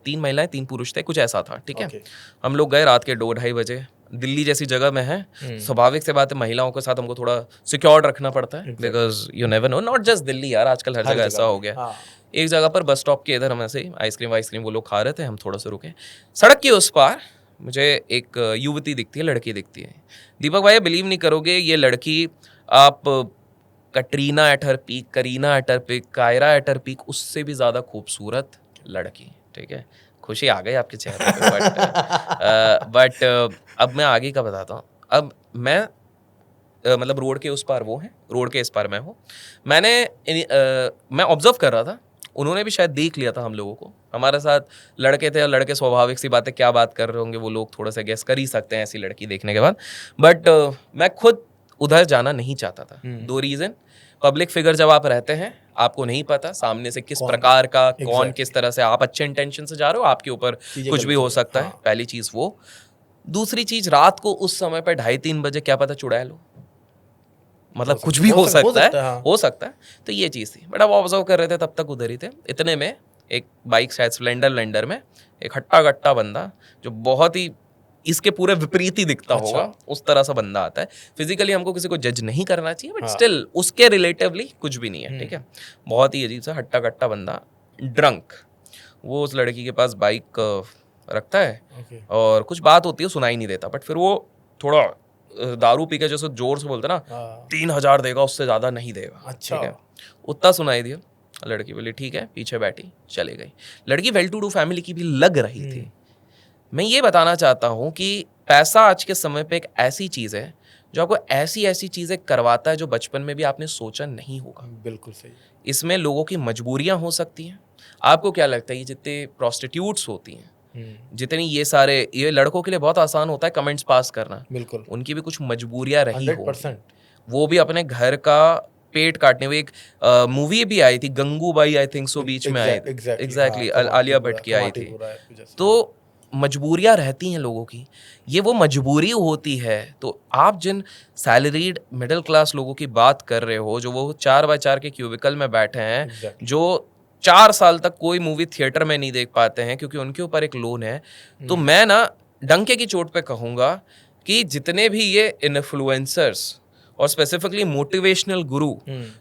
3 महिलाएं 3 पुरुष थे, कुछ ऐसा था, ठीक है। हम लोग गए रात के 2-2:30 बजे। दिल्ली जैसी जगह में है, स्वाभाविक से बात है महिलाओं के साथ हमको थोड़ा सिक्योर्ड रखना पड़ता है, because you never know, not just Delhi यार, आजकल हर जगह ऐसा हो गया। एक जगह पर बस स्टॉप के इधर हम ऐसे आइसक्रीम वो लोग खा रहे थे, हम थोड़ा सा रुके। सड़क के उस पार मुझे एक युवती दिखती है, लड़की दिखती है। दीपक भाई बिलीव नहीं करोगे, ये लड़की आप Katrina at her peak, Kareena at her peak, Kiara at her peak, उससे भी ज़्यादा खूबसूरत लड़की, ठीक है। खुशी आ गई आपके चेहरे पे, बट अब मैं आगे का बताता हूँ। अब मैं मतलब रोड के उस पार वो है, रोड के इस पार मैं हूँ। मैं ऑब्जर्व कर रहा था, उन्होंने भी शायद देख लिया था हम लोगों को। हमारे साथ लड़के थे, और लड़के स्वाभाविक सी बात है क्या बात कर रहे होंगे वो लोग थोड़ा सा गेस कर ही सकते हैं ऐसी लड़की देखने के बाद। बट मैं खुद उधर जाना नहीं चाहता था। 2 रीज़न। पब्लिक फिगर जब आप रहते हैं, आपको नहीं पता सामने से किस प्रकार का कौन किस तरह से, आप अच्छे इंटेंशन से जा रहे हो, आपके ऊपर कुछ भी हो सकता है, पहली चीज़ वो। दूसरी चीज़, रात को उस समय पर 2:30-3 बजे क्या पता चुड़ैल हो, मतलब कुछ भी हो सकता है। तो ये चीज़ थी। बट अब ऑब्जर्व कर रहे थे, तब तक उधर ही थे। इतने में एक बाइक शायद स्प्लेंडर में एक हट्टा कट्टा बंदा, जो बहुत ही इसके पूरे विपरीत ही दिखता होगा, उस तरह सा बंदा आता है। फिजिकली हमको किसी को जज नहीं करना चाहिए, बट स्टिल उसके रिलेटिवली कुछ भी नहीं है, ठीक है। बहुत ही अजीब सा हट्टा कट्टा बंदा, ड्रंक। वो उस लड़की के पास बाइक रखता है और कुछ बात होती है, सुनाई नहीं देता, बट फिर वो थोड़ा दारू पी के जैसे जोर से बोलते ना, 3000 देगा, उससे ज्यादा नहीं देगा, अच्छा, ठीक है। उतना सुनाई दिया। लड़की बोली ठीक है, पीछे बैठी, चले गई। लड़की वेल टू डू फैमिली की भी लग रही थी। मैं ये बताना चाहता हूँ कि पैसा आज के समय पे एक ऐसी चीज है जो आपको ऐसी चीजें करवाता है जो बचपन में भी आपने सोचा नहीं होगा। बिल्कुल सही। इसमें लोगों की मजबूरियां हो सकती हैं। आपको क्या लगता है, ये जितने प्रोस्टिट्यूट्स होती हैं, जितनी ये लड़कों के लिए बहुत आसान होता है कमेंट्स पास करना, बिल्कुल, उनकी भी कुछ मजबूरियां रही होंगी। वो भी अपने घर का पेट काटने हुए। एक मूवी भी आई थी गंगूबाई, आई थिंक सो, बीच में आई, एग्जैक्टली, आलिया भट्ट की आई थी। तो मजबूरियां रहती हैं लोगों की, ये वो मजबूरी होती है। तो आप जिन सैलरीड मिडिल क्लास लोगों की बात कर रहे हो, जो वो 4x4 के क्यूबिकल में बैठे हैं, जो 4 साल तक कोई मूवी थिएटर में नहीं देख पाते हैं क्योंकि उनके ऊपर एक लोन है, तो मैं ना डंके की चोट पे कहूँगा कि जितने भी ये इन्फ्लुएंसर्स और स्पेसिफिकली मोटिवेशनल गुरु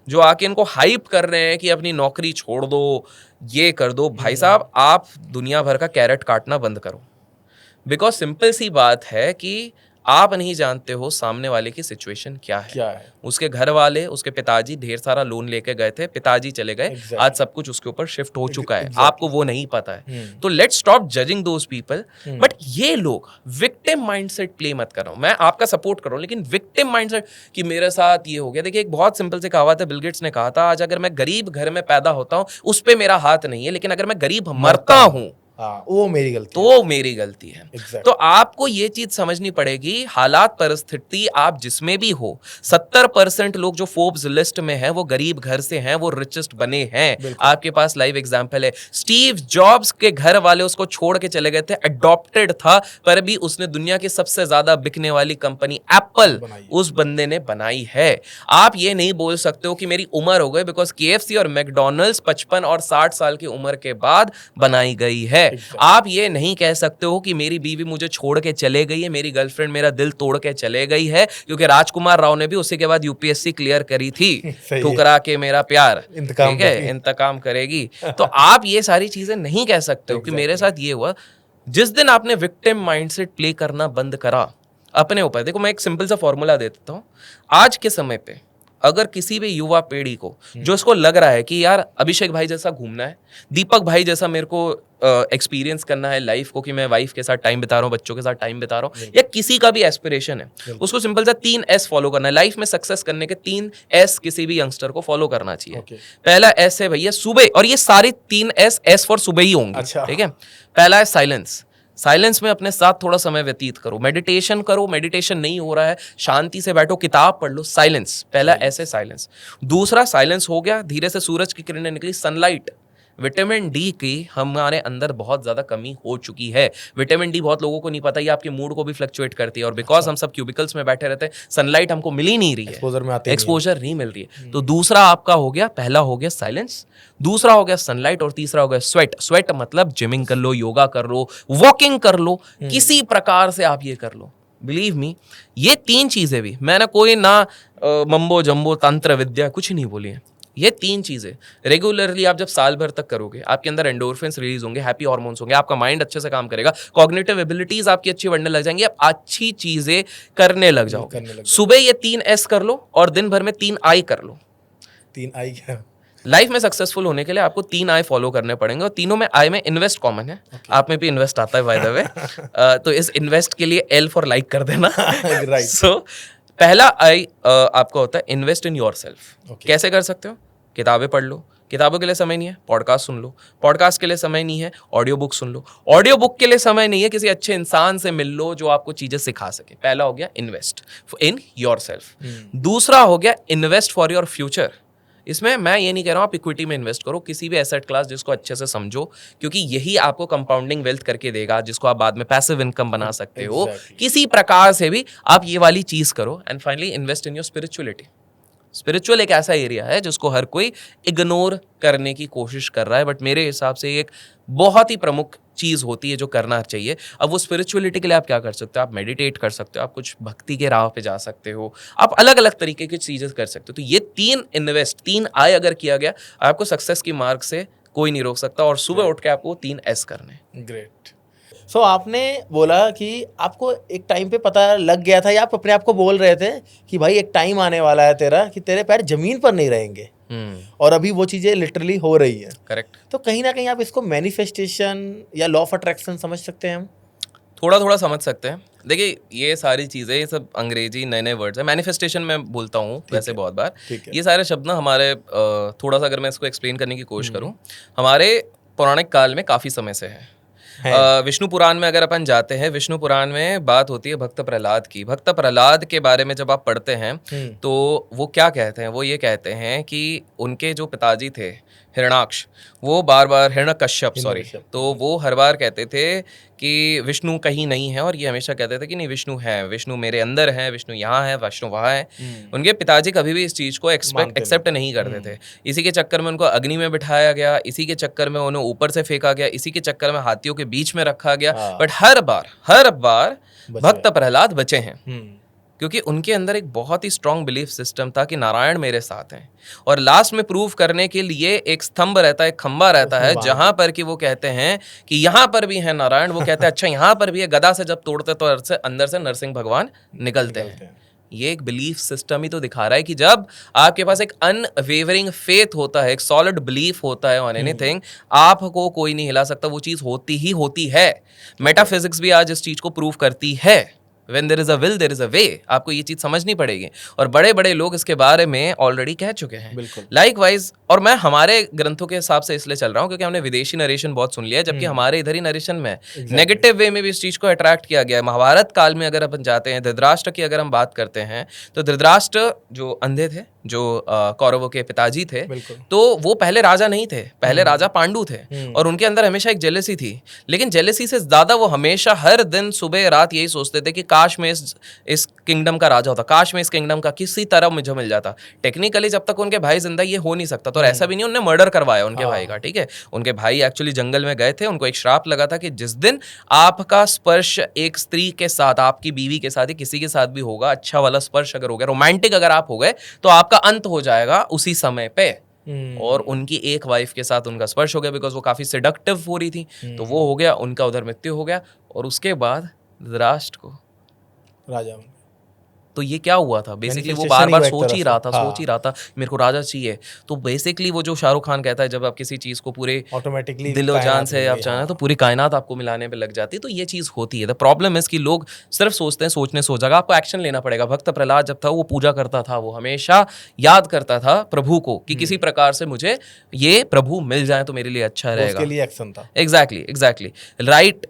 जो आके इनको हाइप कर रहे हैं कि अपनी नौकरी छोड़ दो, ये कर दो, भाई साहब आप दुनिया भर का कैरेट काटना बंद करो। बिकॉज सिंपल सी बात है कि आप नहीं जानते हो सामने वाले की सिचुएशन क्या है। उसके घर वाले, उसके पिताजी ढेर सारा लोन लेके गए थे, पिताजी चले गए, आज सब कुछ उसके ऊपर शिफ्ट हो चुका है, आपको वो नहीं पता है। तो let's stop judging those people. But ये लोग विक्टिम माइंडसेट प्ले मत कर रहा हूं, मैं आपका सपोर्ट कर रहा हूं, लेकिन विक्टिम माइंडसेट कि मेरे साथ ये हो गया। देखिए, एक बहुत सिंपल से कहावत है, बिल गेट्स ने कहा था, आज अगर मैं गरीब घर में पैदा होता हूं उस पर मेरा हाथ नहीं है, लेकिन अगर मैं गरीब मरता हूं वो मेरी गलती है। exactly. तो आपको ये चीज समझनी पड़ेगी, हालात परिस्थिति आप जिसमें भी हो, 70% लोग जो फोर्ब्स लिस्ट में हैं वो गरीब घर से हैं, वो रिचेस्ट बने हैं। आपके पास लाइव एग्जांपल है, स्टीव जॉब्स के घर वाले उसको छोड़ के चले गए थे, अडॉप्टेड था, पर भी उसने दुनिया की सबसे ज्यादा बिकने वाली कंपनी एप्पल उस बंदे ने बनाई है। आप ये नहीं बोल सकते हो कि मेरी उम्र हो गई, बिकॉज KFC और मैकडोनल्ड्स 55 और 60 साल की उम्र के बाद बनाई गई है। आप ये नहीं कह सकते हो कि मेरी बीवी मुझे छोड़ के चले गई है, मेरी गर्लफ्रेंड मेरा दिल तोड़ के चले गई है, क्योंकि राजकुमार राव ने भी उसी के बाद UPSC क्लियर करी थी, ठुकरा के मेरा प्यार, ठीक है, इंतकाम करेगी। तो आप ये सारी चीजें नहीं कह सकते हो कि मेरे साथ ये हुआ। जिस दिन आपने विक्टिम माइंडसेट प्ले करना बंद करा अपने ऊपर, देखो मैं एक सिंपल सा फॉर्मूला दे देता हूं। आज के समय पे अगर किसी भी युवा पीढ़ी को जो इसको लग रहा है कि यार अभिषेक भाई जैसा घूमना है, दीपक भाई जैसा मेरे को एक्सपीरियंस करना है लाइफ को, कि मैं वाइफ के साथ टाइम बिता रहा हूँ, बच्चों के साथ टाइम बिता रहा हूँ, या किसी का भी एस्पिरेशन है, उसको सिंपल सा 3S फॉलो करना है लाइफ में। सक्सेस करने के 3S किसी भी यंगस्टर को फॉलो करना चाहिए। पहला S है भैया सुबह, और ये सारी 3S S फॉर सुबह ही होंगे, ठीक है। पहला है साइलेंस। साइलेंस में अपने साथ थोड़ा समय व्यतीत करो, मेडिटेशन करो, मेडिटेशन नहीं हो रहा है शांति से बैठो, किताब पढ़ लो, साइलेंस। पहला ऐसे साइलेंस। दूसरा साइलेंस हो गया, धीरे से सूरज की किरणें निकली, सनलाइट। विटामिन डी की हमारे अंदर बहुत ज़्यादा कमी हो चुकी है। विटामिन डी बहुत लोगों को नहीं पता, ये आपके मूड को भी फ्लक्चुएट करती है, और बिकॉज हम सब क्यूबिकल्स में बैठे रहते हैं, सनलाइट हमको मिल ही नहीं रही है, एक्सपोजर नहीं मिल रही है। तो दूसरा आपका हो गया, पहला हो गया साइलेंस, दूसरा हो गया सनलाइट, और तीसरा हो गया स्वेट। स्वेट मतलब जिमिंग कर लो, योगा कर लो, वॉकिंग कर लो, किसी प्रकार से आप ये कर लो। बिलीव मी, ये 3 चीजें भी मैंने कोई ना मम्बो जम्बो तंत्र विद्या कुछ नहीं बोली है, ये 3 चीजें रेगुलरली आप जब साल भर तक करोगे, आपके अंदर एंडोर्फिन्स रिलीज होंगे, हैप्पी हार्मोन्स होंगे, आपका माइंड अच्छे से काम करेगा, कॉग्निटिव एबिलिटीज आपकी अच्छी बढ़ने लग जाएंगी, आप अच्छी चीजें करने लग जाओगे। सुबह ये 3S कर लो, और दिन भर में 3I कर लो। 3I क्या? लाइफ में सक्सेसफुल होने के लिए आपको 3I फॉलो करने पड़ेंगे, और तीनों में I में इन्वेस्ट कॉमन है। आप में भी इन्वेस्ट आता है बाय द वे, तो इस इन्वेस्ट के लिए L फॉर लाइक कर देना। सो पहला I आपका होता है इन्वेस्ट इन योरसेल्फ। कैसे कर सकते हो? किताबें पढ़ लो, किताबों के लिए समय नहीं है, पॉडकास्ट सुन लो, पॉडकास्ट के लिए समय नहीं है, ऑडियो बुक सुन लो, ऑडियो बुक के लिए समय नहीं है, किसी अच्छे इंसान से मिल लो जो आपको चीजें सिखा सके। पहला हो गया इन्वेस्ट इन योरसेल्फ। दूसरा हो गया इन्वेस्ट फॉर योर फ्यूचर। इसमें मैं ये नहीं कह रहा हूँ आप इक्विटी में इन्वेस्ट करो, किसी भी एसेट क्लास जिसको अच्छे से समझो, क्योंकि यही आपको कंपाउंडिंग वेल्थ करके देगा, जिसको आप बाद में पैसिव इनकम बना सकते हो। किसी प्रकार से भी आप ये वाली चीज करो। And finally invest in your spirituality. Spiritual एक ऐसा एरिया है जिसको हर कोई इग्नोर करने की कोशिश कर रहा है, बट मेरे हिसाब से एक बहुत ही प्रमुख चीज होती है जो करना चाहिए। अब वो स्पिरिचुअलिटी के लिए आप क्या कर सकते हो? आप मेडिटेट कर सकते हो, आप कुछ भक्ति के राह पे जा सकते हो, आप अलग अलग तरीके की चीजें कर सकते हो। तो ये 3 I अगर किया गया, आपको सक्सेस की मार्ग से कोई नहीं रोक सकता, और सुबह उठ के आपको 3S करने। ग्रेट। सो आपने बोला कि आपको एक टाइम पे पता लग गया था, या आप अपने आप को बोल रहे थे कि भाई एक टाइम आने वाला है तेरा कि तेरे पैर जमीन पर नहीं रहेंगे, और अभी वो चीजें लिटरली हो रही है। करेक्ट। तो कहीं ना कहीं आप इसको मैनिफेस्टेशन या लॉ ऑफ अट्रैक्शन समझ सकते हैं हम? थोड़ा थोड़ा समझ सकते हैं। देखिए ये सारी चीज़ें, ये सब अंग्रेजी नए नए वर्ड्स हैं। मैनिफेस्टेशन मैं बोलता हूँ वैसे बहुत बार। ये सारे शब्द ना हमारे थोड़ा सा अगर मैं इसको एक्सप्लेन करने की कोशिश करूँ, हमारे पौराणिक काल में काफ़ी समय से है। विष्णु पुराण में अगर अपन जाते हैं, विष्णु पुराण में बात होती है भक्त प्रहलाद की। भक्त प्रहलाद के बारे में जब आप पढ़ते हैं तो वो क्या कहते हैं? वो ये कहते हैं कि उनके जो पिताजी थे हिरणाक्ष, वो बार बार हिरण्यकश्यप सॉरी, तो वो हर बार कहते थे कि विष्णु कहीं नहीं है, और ये हमेशा कहते थे कि नहीं विष्णु है, विष्णु मेरे अंदर है, विष्णु यहाँ है, विष्णु वहाँ है। उनके पिताजी कभी भी इस चीज़ को एक्सेप्ट नहीं करते थे। इसी के चक्कर में उनको अग्नि में बिठाया गया, इसी के चक्कर में उन्हें ऊपर से फेंका गया, इसी के चक्कर में हाथियों के बीच में रखा गया। बट हर बार भक्त प्रहलाद बचे हैं, क्योंकि उनके अंदर एक बहुत ही स्ट्रॉन्ग बिलीफ सिस्टम था कि नारायण मेरे साथ हैं। और लास्ट में प्रूव करने के लिए एक स्तंभ रहता है, एक खंबा रहता है, जहां पर कि वो कहते हैं कि यहाँ पर भी है नारायण। वो कहते हैं अच्छा यहाँ पर भी है। गदा से जब तोड़ते तो अंदर से नरसिंह भगवान निकलते हैं। ये एक बिलीफ सिस्टम ही तो दिखा रहा है कि जब आपके पास एक अनवेवरिंग फेथ होता है, एक सॉलिड बिलीफ होता है ऑन एनीथिंग, आपको कोई नहीं हिला सकता। वो चीज़ होती ही होती है। मेटाफिजिक्स भी आज इस चीज़ को प्रूव करती है। When there is a will, there is a way। आपको ये चीज़ समझनी पड़ेगी, और बड़े बड़े लोग इसके बारे में ऑलरेडी कह चुके हैं। लाइकवाइज, और मैं हमारे ग्रंथों के हिसाब से इसलिए चल रहा हूँ क्योंकि हमने विदेशी नरेशन बहुत सुन लिया है, जबकि हमारे इधर ही नरेशन में नेगेटिव वे में भी इस चीज़ को अट्रैक्ट किया गया है। महाभारत काल में अगर अपन जाते हैं, धृतराष्ट्र की अगर हम बात करते हैं, तो धृतराष्ट्र जो अंधे थे, जो कौरवों के पिताजी थे, तो वो पहले राजा नहीं थे, पहले राजा पांडु थे, और उनके अंदर हमेशा एक जेलसी थी। लेकिन जेलसी से ज्यादा वो हमेशा हर दिन सुबह रात यही सोचते थे कि काश मैं इस किंगडम का राजा होता, काश मैं इस किंगडम का किसी तरह मुझे मिल जाता। टेक्निकली जब तक उनके भाई जिंदा ये हो नहीं सकता, तो ऐसा भी नहीं उन्होंने मर्डर करवाया उनके भाई का, ठीक है। उनके भाई एक्चुअली जंगल में गए थे, उनको एक श्राप लगा था कि जिस दिन आपका स्पर्श एक स्त्री के साथ, आपकी बीवी के साथ, किसी के साथ भी होगा, अच्छा वाला स्पर्श अगर हो गया, रोमांटिक अगर आप हो गए, तो आपका अंत हो जाएगा उसी समय पे। और उनकी एक वाइफ के साथ उनका स्पर्श हो गया, बिकॉज वो काफी सेडक्टिव हो रही थी, तो वो हो गया, उनका उधर मृत्यु हो गया। और उसके बाद धृतराष्ट्र को राजा तो ये क्या हुआ था बेसिकली, वो Manifestation बार बार ही हुआ एक सोच ही तरह रहा से। था, हाँ। सोच ही रहा था मेरे को राजा चाहिए। तो बेसिकली वो जो शाहरुख खान कहता है, जब आप किसी चीज़ को पूरे ऑटोमेटिकली दिलो जान कायनात से मिल आप गई। चाहें हाँ। तो पूरी कायनात आपको मिलाने पे लग जाती है। तो ये चीज़ होती है। द प्रॉब्लम इज कि लोग सिर्फ सोचते हैं, सोचने से हो जाएगा। आपको एक्शन लेना पड़ेगा। भक्त प्रहलाद जब था वो पूजा करता था, वो हमेशा याद करता था प्रभु को कि किसी प्रकार से मुझे ये प्रभु मिल जाए तो मेरे लिए अच्छा वो उसके रहेगा। लिए एक्शन था। Exactly right.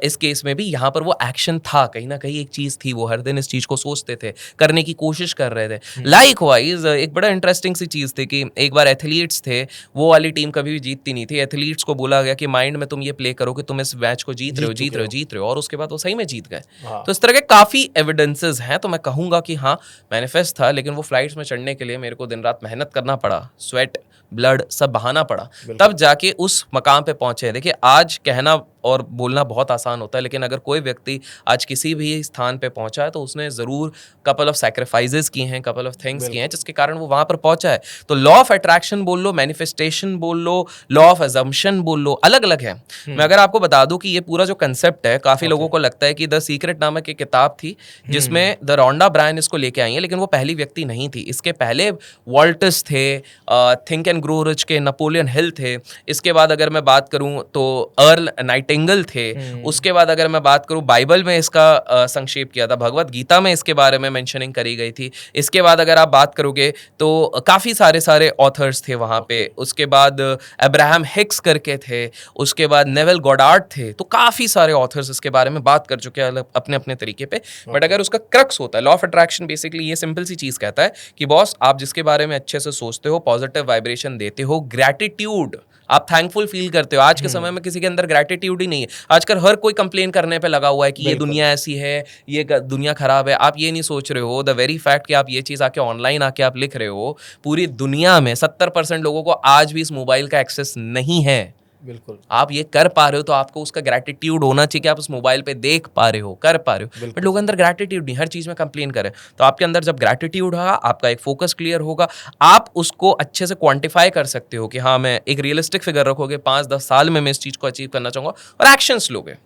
इस केस में भी यहाँ पर वो एक्शन था, कहीं ना कहीं एक चीज थी, वो हर दिन इस चीज को सोचते थे, करने की कोशिश कर रहे थे। लाइक वाइज एक बड़ा इंटरेस्टिंग सी चीज थी कि एक बार एथलीट्स थे, वो वाली टीम कभी भी जीतती नहीं थी। एथलीट्स को बोला गया कि माइंड में तुम ये प्ले करो कि तुम इस मैच को जीत रहे हो, और उसके बाद वो सही में जीत गए। हाँ। तो इस तरह के काफी एविडेंसेस हैं। तो मैं कहूंगा कि हाँ, मैनिफेस्ट था, लेकिन वो फ्लाइट्स में चढ़ने के लिए मेरे को दिन रात मेहनत करना पड़ा, स्वेट ब्लड सब बहाना पड़ा, तब जाके उस मकाम पे पहुंचे। देखिए, आज कहना और बोलना बहुत आसान होता है, लेकिन अगर कोई व्यक्ति आज किसी भी स्थान पे पहुंचा है तो उसने ज़रूर कपल ऑफ सैक्रिफाइसेस किए हैं, कपल ऑफ थिंग्स किए हैं, जिसके कारण वो वहां पर पहुंचा है। तो लॉ ऑफ अट्रैक्शन बोल लो, मैनिफेस्टेशन बोल लो, लॉ ऑफ अजम्पशन बोल लो, अलग अलग है। मैं अगर आपको बता दूं कि ये पूरा जो कंसेप्ट है, काफ़ी लोगों को लगता है कि द सीक्रेट नामक एक किताब थी जिसमें द रोंडा ब्रायन इसको लेके आई है, लेकिन वो पहली व्यक्ति नहीं थी। इसके पहले वॉल्टस थे, थिंक एंड ग्रो रिच के नेपोलियन हिल थे। इसके बाद अगर मैं बात करूं तो अर्ल नाइटिंगेल थे। उसके बाद अगर मैं बात करूं, बाइबल में इसका संक्षेप किया था, भगवत गीता में इसके बारे में मेंशनिंग करी गई थी। इसके बाद अगर आप बात करोगे तो काफ़ी सारे ऑथर्स थे वहाँ पे। उसके बाद अब्राहम हिक्स करके थे, उसके बाद नेवल गॉडार्ड थे। तो काफ़ी सारे ऑथर्स इसके बारे में बात कर चुके हैं अपने अपने तरीके पे। बट अगर उसका क्रक्स होता है, लॉ ऑफ अट्रैक्शन बेसिकली ये सिंपल सी चीज़ कहता है कि बॉस, आप जिसके बारे में अच्छे से सोचते हो, पॉजिटिव वाइब्रेशन देते हो, ग्रैटिट्यूड, आप थैंकफुल फील करते हो। आज के समय में किसी के अंदर ग्रैटिट्यूड ही नहीं है। आजकल हर कोई कंप्लेन करने पे लगा हुआ है कि ये दुनिया ऐसी है, ये दुनिया खराब है। आप ये नहीं सोच रहे हो द वेरी फैक्ट कि आप ये चीज़ आके ऑनलाइन आके आप लिख रहे हो, पूरी दुनिया में 70% लोगों को आज भी इस मोबाइल का एक्सेस नहीं है। बिल्कुल। आप ये कर पा रहे हो तो आपको उसका ग्रैटिट्यूड होना चाहिए कि आप उस मोबाइल पे देख पा रहे हो, कर पा रहे हो। बट लोग अंदर ग्रैटिट्यूड नहीं, हर चीज़ में कंप्लेन करें। तो आपके अंदर जब ग्रैटिट्यूड होगा, आपका एक फोकस क्लियर होगा, आप उसको अच्छे से क्वांटिफाई कर सकते हो कि हाँ, मैं एक रियलिस्टिक फिगर रखोगे, 5-10 साल में मैं इस चीज़ को अचीव करना चाहूँगा, और एक्शंस लोगे।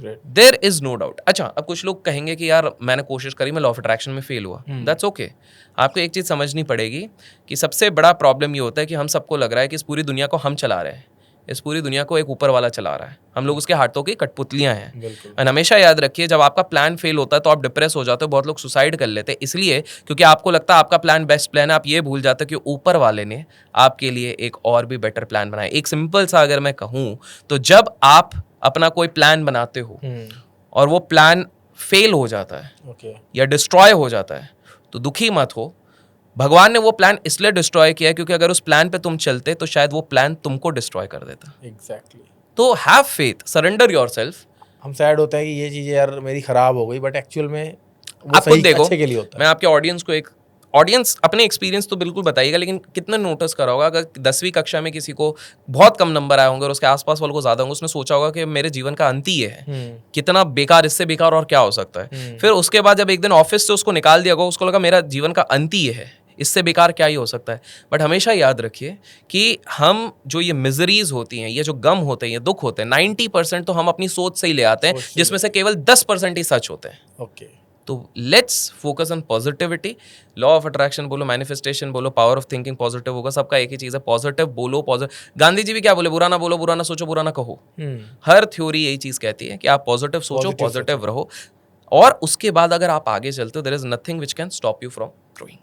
There is no doubt. अच्छा, अब कुछ लोग कहेंगे कि यार मैंने कोशिश करी, मैं लॉ ऑफ अट्रैक्शन में फेल हुआ। That's okay. आपको एक चीज़ समझनी पड़ेगी कि सबसे बड़ा प्रॉब्लम ये होता है कि हम सबको लग रहा है कि इस पूरी दुनिया को हम चला रहे हैं, इस पूरी दुनिया को एक ऊपर वाला चला रहा है, हम लोग उसके हाथों की कठपुतलियां हैं। और हमेशा याद रखिए, जब आपका प्लान फेल होता है तो आप डिप्रेस हो जाते हो। बहुत लोग सुसाइड कर लेते हैं इसलिए क्योंकि आपको लगता है आपका प्लान बेस्ट प्लान है। आप ये भूल जाते हो कि ऊपर वाले ने आपके लिए एक और भी बेटर प्लान बनाया। एक सिंपल सा अगर मैं कहूँ तो, जब आप अपना कोई प्लान बनाते हो और वो प्लान फेल हो जाता है या डिस्ट्रॉय हो जाता है, तो दुखी मत हो। भगवान ने वो प्लान इसलिए डिस्ट्रॉय किया क्योंकि अगर उस प्लान पे तुम चलते तो शायद वो प्लान तुमको डिस्ट्रॉय कर देता। एग्जैक्टली। तो हैव फेथ, सरेंडर योरसेल्फ। हम सैड होता है कि ये चीज़ें यार मेरी खराब हो गई, बट एक्चुअल में वो आप खुद देखो, अच्छे के लिए होता है। मैं आपके ऑडियंस को ऑडियंस अपने एक्सपीरियंस तो बिल्कुल बताइएगा, लेकिन कितना नोटिस करा होगा, अगर 10वीं कक्षा में किसी को बहुत कम नंबर आए होंगे और उसके आसपास वालों को ज्यादा होंगे, उसने सोचा होगा कि मेरे जीवन का अंत ही ये है, कितना बेकार, इससे बेकार और क्या हो सकता है। फिर उसके बाद जब एक दिन ऑफिस से उसको निकाल दिया होगा, उसको लगा मेरा जीवन का अंत ही ये है, इससे बेकार क्या ही हो सकता है। बट हमेशा याद रखिए कि हम जो ये मिजरीज होती हैं, ये जो गम होते हैं, ये दुख होते हैं, 90% तो हम अपनी सोच से ही ले आते हैं, जिसमें से केवल 10% ही सच होते हैं। ओके। तो let's focus on positivity. Law of attraction बोलो, मैनिफेस्टेशन बोलो, पावर ऑफ थिंकिंग पॉजिटिव होगा, सबका एक ही चीज़ है, पॉजिटिव बोलो। पॉजिटिव, गांधी जी भी क्या बोले, बुरा ना बोलो, बुरा ना सोचो, बुरा ना कहो। हर थ्योरी यही चीज़ कहती है कि आप पॉजिटिव सोचो, पॉजिटिव रहो, और उसके बाद अगर आप आगे चलते हो, there is nothing which can stop you from growing.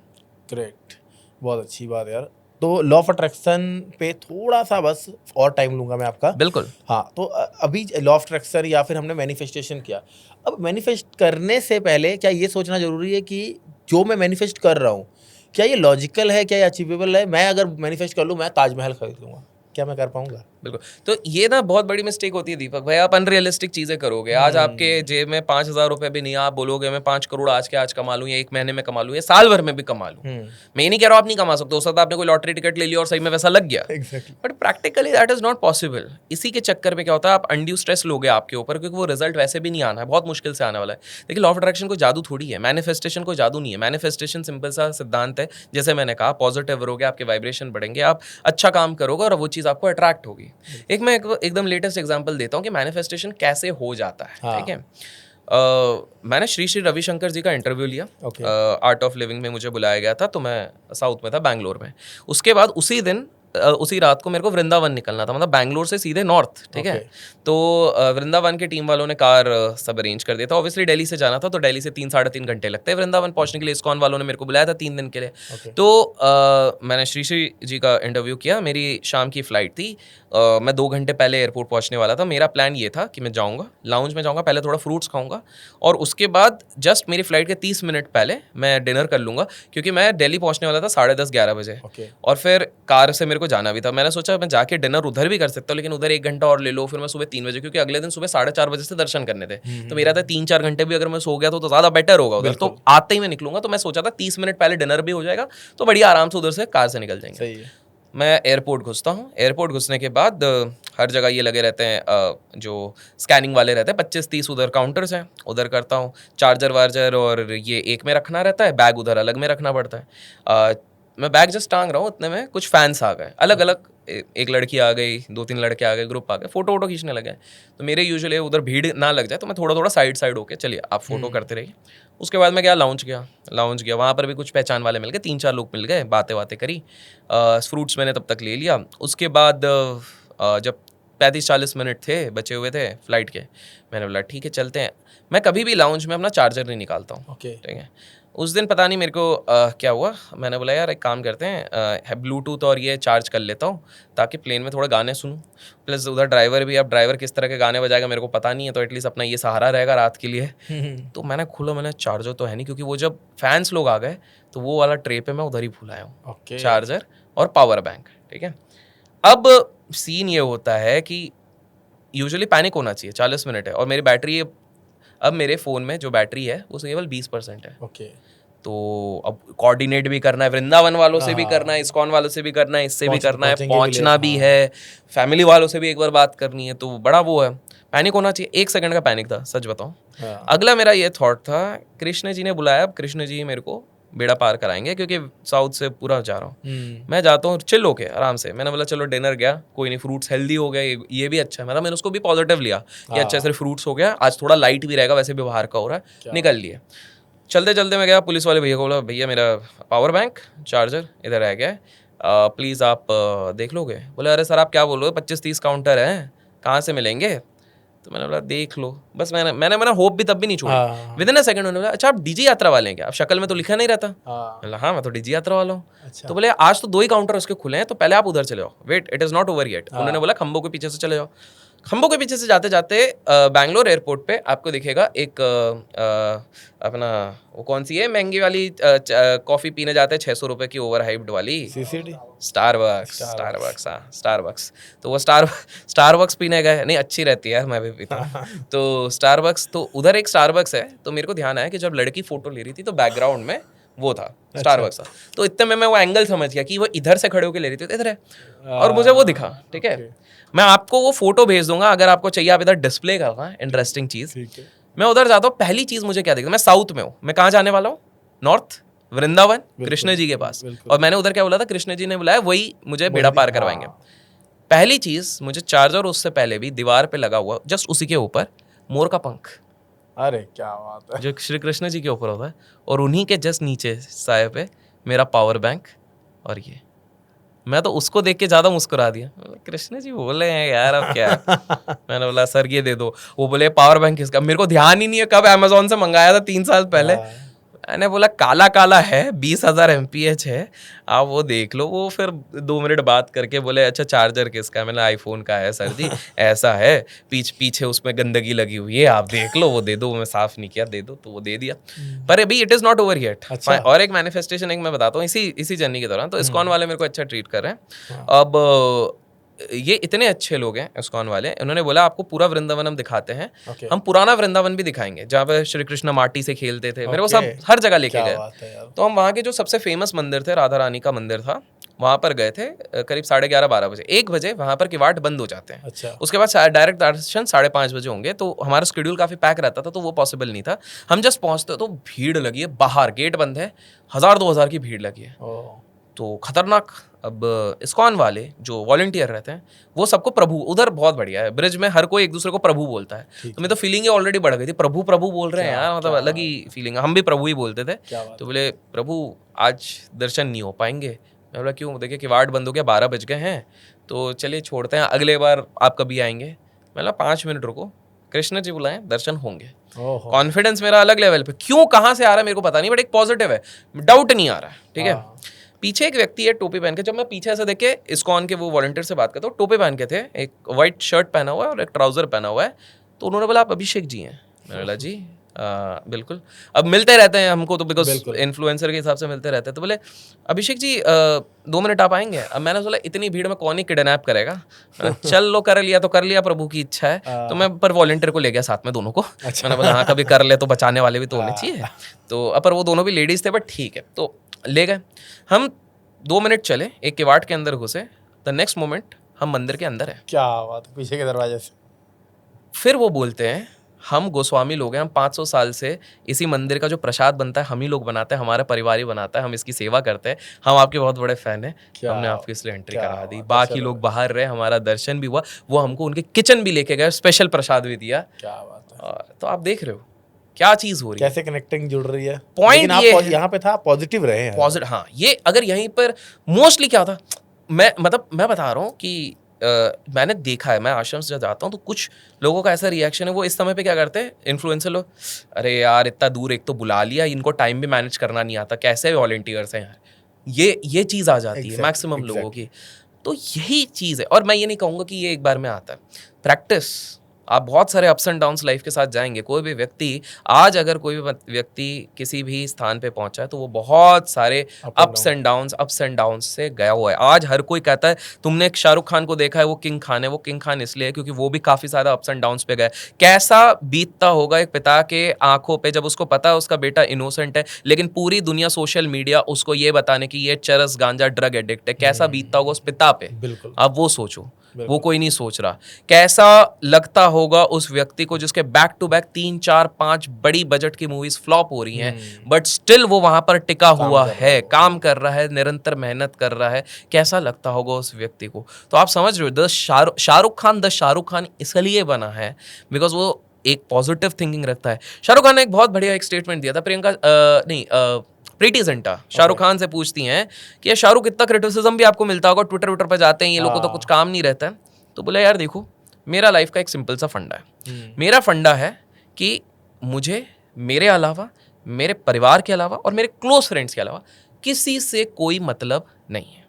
Great, बहुत अच्छी बात यार। तो लॉ ऑफ अट्रैक्शन पे थोड़ा सा बस और टाइम लूंगा मैं आपका। बिल्कुल। हाँ, तो अभी लॉ ऑफ अट्रैक्शन या फिर हमने मैनिफेस्टेशन किया, अब मैनिफेस्ट करने से पहले क्या ये सोचना जरूरी है कि जो मैं मैनिफेस्ट कर रहा हूँ क्या ये लॉजिकल है, क्या ये अचीवेबल है? मैं अगर मैनिफेस्ट कर लूँ मैं ताजमहल खरीद लूँगा, क्या मैं कर पाऊंगा? बिल्कुल। तो ये ना बहुत बड़ी मिस्टेक होती है दीपक भाई, आप अनरियलिस्टिक चीजें करोगे। आज आपके जेब में 5,000 रुपए भी नहीं, आप बोलोगे मैं 5 करोड़ आज के आज कमा लूँ, या 1 महीने में कमा लूँ, या साल भर में भी कमा लूँ। मैं ये नहीं कह रहा हूँ आप नहीं कमा सकते, हो सकता है आपने कोई लॉटरी टिकट ले लिया और सही में वैसा लग गया, but practically that is not possible. इसी के चक्कर में क्या होता है, आप अनड्यू स्ट्रेस लोगे आपके ऊपर, क्योंकि वो रिजल्ट वैसे भी नहीं आना है, बहुत मुश्किल से आने वाला है। लेकिन लॉ ऑफ अट्रैक्शन कोई जादू थोड़ी है, मैनिफेस्टेशन कोई जादू नहीं है। मैनिफेस्टेशन सिंपल सा सिद्धांत है, जैसे मैंने कहा, पॉजिटिव रहोगे, आपके वाइब्रेशन बढ़ेंगे, आप अच्छा काम करोगे और वो चीज़ आपको अट्रैक्ट होगी। एक मैं एकदम लेटेस्ट एग्जांपल देता हूँ कि मैनिफेस्टेशन कैसे हो जाता है। ठीक है, मैंने श्री श्री रविशंकर जी का इंटरव्यू लिया। Okay. आर्ट ऑफ लिविंग में मुझे बुलाया गया था, तो मैं साउथ में था, बैंगलोर में। उसके बाद उसी दिन उसी रात को मेरे को वृंदावन निकलना था, मतलब बैंगलोर से सीधे नॉर्थ, ठीक है। तो वृंदावन के टीम वालों ने कार सब अरेंज कर दिया था। ऑब्वियसली दिल्ली से जाना था, तो दिल्ली से 3-3.5 घंटे लगते हैं वृंदावन पहुंचने के लिए। इस्कॉन वालों ने मेरे को बुलाया था 3 दिन के लिए। तो मैंने श्री श्री जी का इंटरव्यू किया। मेरी शाम की फ्लाइट थी। मैं 2 घंटे पहले एयरपोर्ट पहुंचने वाला था। मेरा प्लान ये था कि मैं जाऊँगा, लाउंज में जाऊँगा, पहले थोड़ा फ्रूट्स खाऊंगा, और उसके बाद जस्ट मेरी फ्लाइट के 30 मिनट पहले मैं डिनर कर लूँगा, क्योंकि मैं दिल्ली पहुँचने वाला था 10:30-11 बजे। और फिर कार से मेरे को जाना भी था। मैंने सोचा मैं जाके डिनर उधर भी कर सकता हूँ, लेकिन उधर 1 घंटा और ले लो, फिर मैं सुबह 3 बजे, क्योंकि अगले दिन सुबह 4:30 बजे से दर्शन करने थे। तो मेरा था 3-4 घंटे भी अगर मैं सो गया तो ज़्यादा बेटर होगा उधर। तो आते ही मैं निकलूंगा, तो मैं सोचा था 30 मिनट पहले डिनर भी हो जाएगा, तो बढ़िया आराम से उधर से कार से निकल जाएंगे। मैं एयरपोर्ट घुसता हूँ। एयरपोर्ट घुसने के बाद हर जगह ये लगे रहते हैं, जो स्कैनिंग वाले रहते हैं, 25-30 उधर काउंटर्स हैं, उधर करता हूँ। चार्जर वार्जर और ये एक में रखना रहता है, बैग उधर अलग में रखना पड़ता है। मैं बैग जस्ट टांग रहा हूँ, उतने में कुछ फैंस आ गए, अलग अलग। एक लड़की आ गई, 2-3 लड़के आ गए, ग्रुप आ गए, फोटो वोटो खींचने लगे। तो मेरे यूजुअली उधर भीड़ ना लग जाए, तो मैं थोड़ा थोड़ा साइड होके, चलिए आप फोटो करते रहिए। उसके बाद मैं गया लाउंज गया। वहाँ पर भी कुछ पहचान वाले मिल गए, 3-4 लोग मिल गए, बातें करी। फ्रूट्स मैंने तब तक ले लिया। उसके बाद जब 35-40 मिनट थे बचे हुए थे फ्लाइट के, मैंने बोला ठीक है चलते हैं। मैं कभी भी लाउंज में अपना चार्जर नहीं निकालता हूँ, ठीक है। उस दिन पता नहीं मेरे को क्या हुआ, मैंने बोला यार एक काम करते हैं, ब्लूटूथ और ये चार्ज कर लेता हूँ, ताकि प्लेन में थोड़ा गाने सुनूं। प्लस उधर ड्राइवर भी, अब ड्राइवर किस तरह के गाने बजाएगा मेरे को पता नहीं है, तो एटलीस्ट अपना ये सहारा रहेगा रात के लिए। तो मैंने मैंने चार्जर तो है नहीं, क्योंकि वो जब फैंस लोग आ गए तो वो वाला ट्रे पे मैं उधर ही भूल आया हूँ, चार्जर और पावर बैंक, ठीक है। अब सीन ये होता है कि यूजुअली पैनिक होना चाहिए, 40 मिनट है और मेरी बैटरी, अब मेरे फ़ोन में जो बैटरी है वो केवल 20% है। तो अब कोऑर्डिनेट भी करना है, वृंदावन वालों से भी करना है, इस्कॉन वालों से भी करना है, इससे भी करना है, पहुंचना भी है, फैमिली वालों से भी एक बार बात करनी है, तो बड़ा वो है, पैनिक होना चाहिए। 1 सेकंड का पैनिक था, सच बताऊं। अगला मेरा ये थॉट था, कृष्ण जी ने बुलाया, अब कृष्ण जी मेरे को बेड़ा पार कराएंगे, क्योंकि साउथ से पूरा जा रहा हूँ। मैं जाता हूँ चिल होके आराम से। मैंने बोला चलो डिनर गया, कोई नहीं, फ्रूट्स हेल्दी हो गए, ये भी अच्छा है। मतलब मैंने उसको भी पॉजिटिव लिया कि अच्छा सिर्फ फ्रूट्स हो गया, आज थोड़ा लाइट भी रहेगा, वैसे भी बाहर का हो रहा है, निकल लिए। चलते चलते मैं गया, पुलिस वाले भैया को बोला भैया मेरा पावर बैंक चार्जर इधर रह गया है, प्लीज़ आप देख लोगे। बोले अरे सर आप क्या बोल रहे हो, 25-30 काउंटर हैं, कहाँ से मिलेंगे। तो मैंने बोला देख लो बस। मैंने होप भी तब भी नहीं छोड़ी। विद इन अ सेकंड उन्होंने बोला अच्छा आप डीजी यात्रा वाले हैं क्या, अब शक्ल में तो लिखा नहीं रहता। बोला हाँ मैं तो डीजी यात्रा वाला हूँ। तो बोले आज तो 2 ही काउंटर उसके खुले हैं, तो पहले आप उधर चले जाओ, wait it is not over yet. उन्होंने बोला खंभों के पीछे से चले जाओ। खंभों के पीछे से जाते जाते बैंगलोर एयरपोर्ट पे आपको दिखेगा एक अपना वो कौन सी है महंगी वाली कॉफ़ी पीने जाते हैं 600 रुपये की ओवर हाइप्ड वाली, सीसीडी, स्टारबक्स। हाँ स्टारबक्स। तो वो स्टारबक्स पीने गए, नहीं अच्छी रहती है यार, मैं भी पीता हूँ। तो स्टारबक्स, तो उधर एक स्टारबक्स है। तो मेरे को ध्यान आया कि जब लड़की फोटो ले रही थी तो बैकग्राउंड में वो था स्टारबक्स था। तो इतने में मैं वो एंगल समझ गया कि वो इधर से खड़े होकर ले रही थी, इधर है, और मुझे वो दिखा, ठीक है। मैं आपको वो फोटो भेज दूंगा अगर आपको चाहिए, आप इधर डिस्प्ले करना, इंटरेस्टिंग चीज। मैं उधर जाता हूँ, पहली चीज मुझे क्या दिखता, मैं साउथ में हूँ, मैं कहाँ जाने वाला हूँ, नॉर्थ, वृंदावन, कृष्ण जी के पास। और मैंने उधर क्या बोला था, कृष्ण जी ने बुलाया, वही मुझे बेड़ा पार करवाएंगे। पहली चीज मुझे चार्जर, उससे पहले भी दीवार पे लगा हुआ जस्ट उसी के ऊपर मोर का पंख। अरे क्या बात है, जो श्री कृष्ण जी के ऊपर होता है, और उन्हीं के जस्ट नीचे साए पे मेरा पावर बैंक। और ये मैं तो उसको देख के ज्यादा मुस्कुरा दिया, कृष्ण जी बोले हैं यार अब क्या। मैंने बोला सर ये दे दो। वो बोले पावर बैंक किसका, मेरे को ध्यान ही नहीं है कब अमेजोन से मंगाया था 3 साल पहले। मैंने बोला काला काला है, 20,000 mAh है, आप वो देख लो। वो फिर 2 मिनट बात करके बोले अच्छा चार्जर किसका है, मैंने आईफोन का है सर जी, ऐसा है, पीछे उसमें गंदगी लगी हुई है, आप देख लो, वो दे दो। मैं साफ नहीं किया, दे दो, तो वो दे दिया। पर अभी it is not over yet. और एक मैनिफेस्टेशन एक मैं बताता हूँ इसी जर्नी के दौरान। तो इस्कॉन वाले मेरे को अच्छा ट्रीट कर रहे हैं। अब ये इतने अच्छे लोग हैं इस्कॉन वाले, उन्होंने बोला आपको पूरा वृंदावन हम दिखाते हैं। हम पुराना वृंदावन भी दिखाएंगे, जहाँ पे श्री कृष्ण माटी से खेलते थे। मेरे को सब हर जगह लेके गए। तो हम वहाँ के जो सबसे फेमस मंदिर थे, राधा रानी का मंदिर था, वहाँ पर गए थे करीब 11:30-12 बजे। 1 बजे वहाँ पर किवाड़ बंद हो जाते हैं। अच्छा। उसके बाद डायरेक्ट दर्शन 5:30 बजे होंगे। तो हमारा शेड्यूल काफ़ी पैक रहता था, तो वो पॉसिबल नहीं था। हम जस्ट पहुँचते तो भीड़ लगी है बाहर, गेट बंद है, 1000-2000 की भीड़ लगी है। तो खतरनाक। अब इस्कॉन वाले जो वॉलंटियर रहते हैं वो सबको प्रभु, उधर बहुत बढ़िया है, ब्रिज में हर कोई एक दूसरे को प्रभु बोलता है। तो मैं तो फीलिंग ही ऑलरेडी बढ़ गई थी, प्रभु प्रभु बोल रहे हैं यार, मतलब अलग ही फीलिंग। हम भी प्रभु ही बोलते थे। तो बोले प्रभु आज दर्शन नहीं हो पाएंगे। मैं बोला क्यों? देखिए किवाड़ बंद हो गया, 12 बज गए हैं, तो चलिए छोड़ते हैं, अगले बार आप कभी आएंगे। मैं बोला 5 मिनट रुको, कृष्ण जी बुलाएं, दर्शन होंगे। कॉन्फिडेंस मेरा अलग लेवल पे, क्यों कहाँ से आ रहा है मेरे को पता नहीं, बट एक पॉजिटिव है, डाउट नहीं आ रहा है। ठीक है। पीछे एक व्यक्ति है टोपी पहन के, जब मैं पीछे ऐसे देख के इस्कॉन के वो वॉलंटियर से बात करता हूँ, टोपी पहन के थे, एक व्हाइट शर्ट पहना हुआ है और एक ट्राउजर पहना हुआ है। तो उन्होंने बोला आप अभिषेक जी हैं? मैंने बोला जी बिल्कुल। अब मिलते रहते हैं हमको तो, बिकॉज इन्फ्लुएंसर के हिसाब से मिलते रहते हैं। तो बोले अभिषेक जी 2 मिनट आप आएंगे? अब मैंने बोला इतनी भीड़ में कौन ही किडनैप करेगा, चल लो, कर लिया तो कर लिया, प्रभु की इच्छा है। तो मैं पर वॉलंटियर को ले गया साथ में दोनों को। मैंने बोला हाँ कभी कर ले तो बचाने वाले भी तो होने चाहिए। तो पर वो दोनों भी लेडीज थे, बट ठीक है। तो ले गए हम, 2 मिनट चले, एक किवाड़ के अंदर घुसे, द नेक्स्ट मोमेंट हम मंदिर के अंदर है। क्या बात, पीछे के दरवाजे से। फिर वो बोलते हैं हम गोस्वामी लोग हैं, हम 500 साल से इसी मंदिर का जो प्रसाद बनता है हम ही लोग बनाते हैं, हमारा परिवार ही बनाता है, हम इसकी सेवा करते हैं, हम आपके बहुत बड़े फैन हैं, हमने आपकी इसलिए एंट्री करा दी। बाकी लोग बाहर रहे, हमारा दर्शन भी हुआ, वो हमको उनके किचन भी लेके गए, स्पेशल प्रसाद भी दिया। क्या बात है। तो आप देख रहे हो क्या चीज हो रही है, कैसे कनेक्टिंग जुड़ रही है। पॉइंट ये यहाँ पे था पॉजिटिव रहे हैं, पॉजिटिव। हाँ, ये अगर यहीं पर मोस्टली क्या था, मैं बता रहा हूँ कि मैंने देखा है, मैं आश्रम से जाता हूँ तो कुछ लोगों का ऐसा रिएक्शन है, वो इस समय पे क्या करते हैं इन्फ्लुएंसर लोग, अरे यार इतना दूर एक तो बुला लिया, इनको टाइम भी मैनेज करना नहीं आता, कैसे वॉलंटियर्स हैं यार, ये चीज़ आ जाती है मैक्सिमम लोगों की। तो यही चीज़ है, और मैं ये नहीं कहूँगा कि ये एक बार में आता है, प्रैक्टिस। आप बहुत सारे अप्स एंड डाउन्स लाइफ के साथ जाएंगे। कोई भी व्यक्ति आज अगर कोई भी व्यक्ति किसी भी स्थान पे पहुंचा है तो वो बहुत सारे अप्स एंड डाउन्स से गया हुआ है। आज हर कोई कहता है, तुमने एक शाहरुख खान को देखा है, वो किंग खान है, वो किंग खान इसलिए है क्योंकि वो भी काफी सारा अप्स एंड डाउन्स पे गए। कैसा बीतता होगा एक पिता के आंखों पे जब उसको पता है उसका बेटा इनोसेंट है, लेकिन पूरी दुनिया सोशल मीडिया उसको ये बताने की ये चरस गांजा ड्रग एडिक्ट है। कैसा बीतता होगा उस पिता पे, आप वो सोचो। वो कोई नहीं सोच रहा। कैसा लगता होगा उस व्यक्ति को जिसके बैक टू बैक 3, 4, 5 बड़ी बजट की मूवीज फ्लॉप हो रही हैं, बट स्टिल वो वहां पर टिका हुआ है, काम कर रहा है, निरंतर मेहनत कर रहा है। कैसा लगता होगा उस व्यक्ति को। तो आप समझ रहे हो, शाहरुख खान इसलिए बना है बिकॉज वो एक पॉजिटिव थिंकिंग रखता है। शाहरुख खान ने एक बहुत बढ़िया एक स्टेटमेंट दिया था, प्रीति जिंटा शाहरुख खान से पूछती हैं कि ये शाहरुख, इतना क्रिटिसिज्म भी आपको मिलता होगा, ट्विटर पे जाते हैं, ये लोगों को तो कुछ काम नहीं रहता है। तो बोला यार देखो, मेरा लाइफ का एक सिंपल सा फंडा है। मेरा फंडा है कि मुझे मेरे अलावा, मेरे परिवार के अलावा और मेरे क्लोज फ्रेंड्स के अलावा किसी से कोई मतलब नहीं है।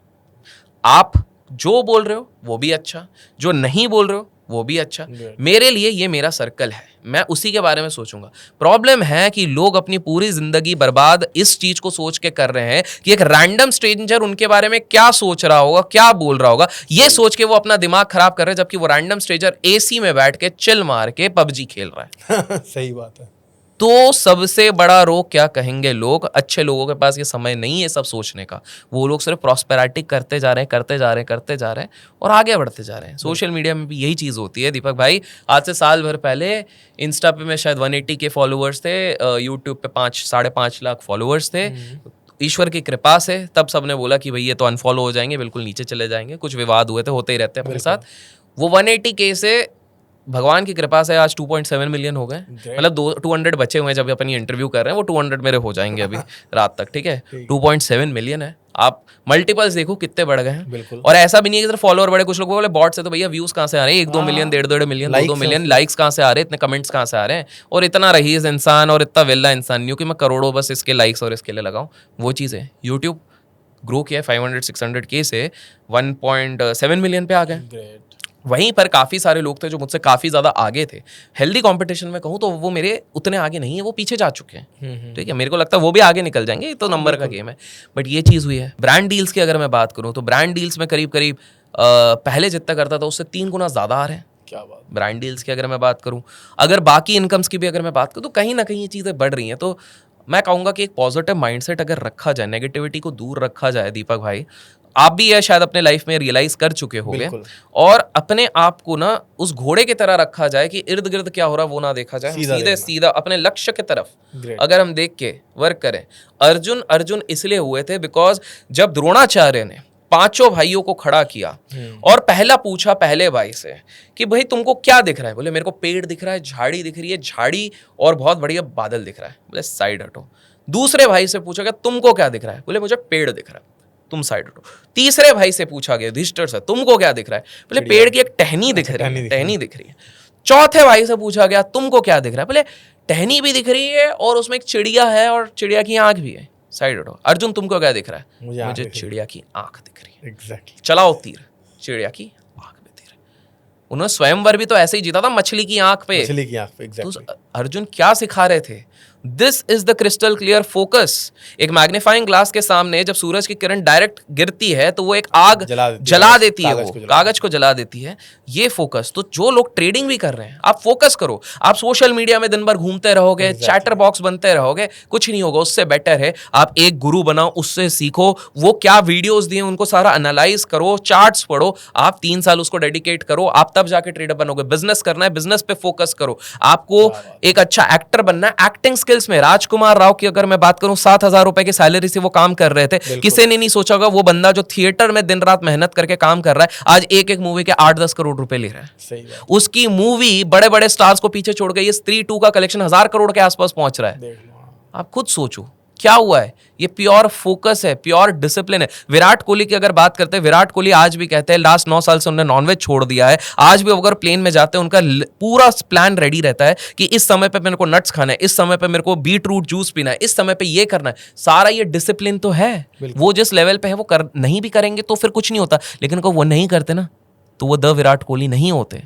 आप जो बोल रहे हो वो भी अच्छा, जो नहीं बोल रहे हो वो भी अच्छा। मेरे लिए ये मेरा सर्कल है, मैं उसी के बारे में सोचूंगा। प्रॉब्लम है कि लोग अपनी पूरी जिंदगी बर्बाद इस चीज को सोच के कर रहे हैं कि एक रैंडम स्ट्रेंजर उनके बारे में क्या सोच रहा होगा, क्या बोल रहा होगा, ये सोच के वो अपना दिमाग खराब कर रहे हैं, जबकि वो रैंडम स्ट्रेंजर एसी में बैठ के चिल मार के पबजी खेल रहा है। सही बात है। तो सबसे बड़ा रोग क्या कहेंगे लोग, अच्छे लोगों के पास ये समय नहीं है सब सोचने का। वो लोग सिर्फ प्रॉस्पेरिटी करते जा रहे हैं और आगे बढ़ते जा रहे हैं। सोशल मीडिया में भी यही चीज़ होती है दीपक भाई। आज से साल भर पहले इंस्टा पे में शायद 180 के फॉलोअर्स थे, यूट्यूब पे 5-5.5 लाख फॉलोअर्स थे। ईश्वर की कृपा से तब सबने बोला कि भाई ये तो अनफॉलो हो जाएंगे, बिल्कुल नीचे चले जाएंगे। कुछ विवाद हुए थे, होते ही रहते हैं अपने साथ। वो 180 के से भगवान की कृपा से आज 2.7 मिलियन हो गए। मतलब 200 बचे हुए हैं, जब अपनी इंटरव्यू कर रहे हैं वो 200 मेरे हो जाएंगे अभी रात तक। ठीक है, 2.7 मिलियन है। आप मल्टीपल्स देखो कितने बढ़ गए हैं। और ऐसा भी नहीं है कि सिर्फ फॉलोअर बढ़े। कुछ लोग बोले बॉट से तो भैया व्यूज कहाँ से आ रहे हैं, 1-2 मिलियन, 1.5 मिलियन, 2 मिलियन लाइक्स कहाँ से आ रहे हैं, इतने कमेंट्स कहाँ से आ रहे हैं, और इतना रहीस इंसान और इतना वेल्ला इंसान नहीं हो कि मैं करोड़ों बस इसके लाइक्स और इसके लिए लगाऊं। वो चीज़ है। यूट्यूब ग्रो किया 500-600 के से 1.7 मिलियन पे आ गए। वहीं पर काफ़ी सारे लोग थे जो मुझसे काफ़ी ज़्यादा आगे थे। हेल्दी कंपटीशन में कहूँ तो वो मेरे उतने आगे नहीं है, वो पीछे जा चुके हैं। ठीक है, मेरे को लगता है वो भी आगे निकल जाएंगे, ये तो नंबर का गेम है। बट ये चीज़ हुई है। ब्रांड डील्स की अगर मैं बात करूँ तो ब्रांड डील्स में करीब पहले जितना करता था उससे 3 गुना ज़्यादा आ रहे हैं। क्या बात। ब्रांड डील्स की अगर मैं बात करूँ, अगर बाकी इनकम्स की भी अगर मैं बात करूँ तो कहीं ना कहीं ये चीज़ें बढ़ रही हैं। तो मैं कहूँगा कि एक पॉजिटिव माइंडसेट अगर रखा जाए, नेगेटिविटी को दूर रखा जाए दीपक भाई, आप भी ये शायद अपने लाइफ में रियलाइज कर चुके होंगे, बिल्कुल। और अपने आप को ना उस घोड़े की तरह रखा जाए कि इर्द गिर्द क्या हो रहा है वो ना देखा जाए, हम सीधा सीधे देखना। सीधा अपने लक्ष्य की तरफ Great. अगर हम देख के वर्क करें। अर्जुन इसलिए हुए थे बिकॉज जब द्रोणाचार्य ने पांचों भाइयों को खड़ा किया और पहला पूछा पहले भाई से कि भाई तुमको क्या दिख रहा है, बोले मेरे को पेड़ दिख रहा है, झाड़ी दिख रही है, झाड़ी और बहुत बढ़िया बादल दिख रहा है, बोले साइड हटो। दूसरे भाई से पूछा गया तुमको क्या दिख रहा है, बोले मुझे पेड़ दिख रहा है, तुम साइड हटो। तीसरे भाई से पूछा गया युधिष्ठिर से तुमको क्या दिख रहा है, बोले पेड़ की एक टहनी दिख रही है, टहनी दिख रही है। चौथे भाई से पूछा गया तुमको क्या दिख रहा है, बोले टहनी भी दिख रही है और उसमें एक चिड़िया है और चिड़िया की आंख भी है, साइड हटो। अर्जुन तुमको क्या दिख रहा है, मुझे चिड़िया की आंख दिख रही है। Exactly. चलाओ तीर, चिड़िया की आंख में तीर। उन्होंने स्वयंवर भी तो ऐसे ही जीता था, मछली की आंख पे। मछली की आंख पे, exactly. तो अर्जुन क्या सिखा रहे थे, this is the crystal clear focus. एक मैग्नीफाइंग ग्लास के सामने जब सूरज की किरण डायरेक्ट गिरती है तो वो एक आग जला देती है, वो कागज को जला देती है। ये फोकस, तो जो लोग ट्रेडिंग भी कर रहे हैं, आप फोकस करो। आप सोशल मीडिया में दिन भर घूमते रहोगे, चैटर बॉक्स बनते रहोगे, कुछ नहीं होगा। उससे बेटर है आप एक गुरु बनाओ, उससे सीखो, वो क्या वीडियोस दिए उनको सारा एनालाइज करो, चार्ट्स पढ़ो, आप 3 साल उसको डेडिकेट करो, आप तब जाके ट्रेडर बनोगे। बिजनेस करना है, बिजनेस पे फोकस करो। आपको एक अच्छा एक्टर बनना है, एक्टिंग स्किल्स में राजकुमार राव की अगर मैं बात करूं, 7,000 रुपए की सैलरी से वो काम कर रहे थे। किसी ने नहीं सोचा होगा वो बंदा जो थिएटर में दिन रात मेहनत करके काम कर रहा है, आज एक एक मूवी के 8-10 करोड़ रुपए ले रहा है। सही बात। उसकी मूवी बड़े बड़े स्टार्स को पीछे छोड़ गई, ये स्त्री 2 का कलेक्शन 1000 करोड़ के आसपास पहुंच रहा है। आप खुद सोचो क्या हुआ है। ये प्योर फोकस है, प्योर डिसिप्लिन है। विराट कोहली की अगर बात करते हैं, विराट कोहली आज भी कहते हैं लास्ट 9 साल से उन्होंने नॉनवेज छोड़ दिया है। आज भी अगर प्लेन में जाते हैं उनका पूरा प्लान रेडी रहता है कि इस समय पे मेरे को नट्स खाना है, इस समय पे मेरे को बीट रूट जूस पीना है, इस समय पे ये करना है। सारा ये डिसिप्लिन तो है। वो जिस लेवल पे है वो नहीं भी करेंगे तो फिर कुछ नहीं होता, लेकिन अगर वो नहीं करते ना तो वो द विराट कोहली नहीं होते।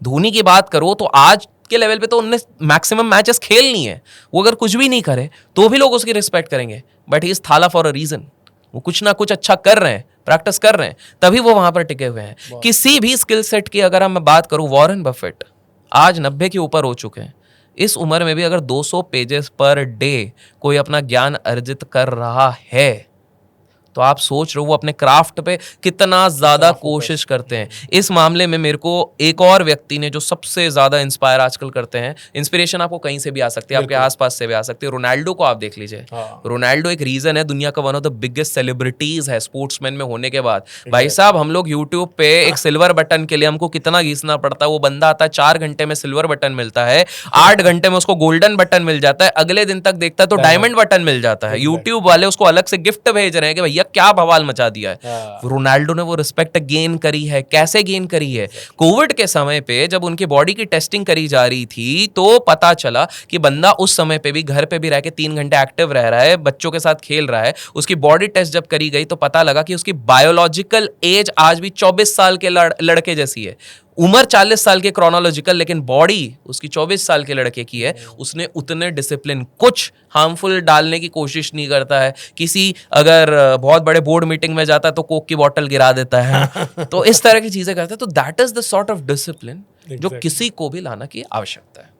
धोनी की बात करो तो आज के लेवल पे तो उनने मैक्सिमम मैचेस खेल नहीं है। वो अगर कुछ भी नहीं करे तो भी लोग उसकी रिस्पेक्ट करेंगे, बट ही इज थाला फॉर अ रीजन। वो कुछ ना कुछ अच्छा कर रहे हैं, प्रैक्टिस कर रहे हैं, तभी वो वहां पर टिके हुए हैं। किसी भी स्किल सेट की अगर मैं बात करूं, वॉरेन बफेट आज 90 के ऊपर हो चुके हैं। इस उम्र में भी अगर 200 पेजेस पर डे कोई अपना ज्ञान अर्जित कर रहा है तो आप सोच रहे हो वो अपने क्राफ्ट पे कितना ज्यादा कोशिश करते हैं। इस मामले में मेरे को एक और व्यक्ति ने जो सबसे ज्यादा इंस्पायर आजकल करते हैं, इंस्पिरेशन आपको कहीं से भी आ सकती है, आपके आसपास से भी आ सकती है। रोनाल्डो को आप देख लीजिए। रोनाल्डो एक रीजन है, दुनिया का one of the biggest celebrities है स्पोर्ट्समैन में होने के बाद। भाई साहब हम लोग यूट्यूब पे एक सिल्वर बटन के लिए हमको कितना घिसना पड़ता है। वो बंदा आता है 4 घंटे में सिल्वर बटन मिलता है, 8 घंटे में उसको गोल्डन बटन मिल जाता है, अगले दिन तक देखता है तो डायमंड बटन मिल जाता है। यूट्यूब वाले उसको अलग से गिफ्ट भेज रहे हैं कि भैया क्या बवाल मचा दिया है। रोनाल्डो ने वो रिस्पेक्ट गेन करी है। कैसे गेन करी है? कोविड के समय पे जब उनकी बॉडी की टेस्टिंग करी जा रही थी तो पता चला कि बंदा उस समय पे भी घर पे भी रह के 3 घंटे एक्टिव रह रहा है, बच्चों के साथ खेल रहा है। उसकी बॉडी टेस्ट जब करी गई तो पता लगा कि उसकी बायोलॉजिकल एज आज भी 24 साल के लड़के जैसी है। उम्र 40 साल के क्रोनोलॉजिकल, लेकिन बॉडी उसकी 24 साल के लड़के की है। उसने उतने डिसिप्लिन, कुछ हार्मफुल डालने की कोशिश नहीं करता है। किसी अगर बहुत बड़े बोर्ड मीटिंग में जाता है तो कोक की बोतल गिरा देता है तो इस तरह की चीजें करता है। तो that is the sort of discipline जो किसी को भी लाना की आवश्यकता है।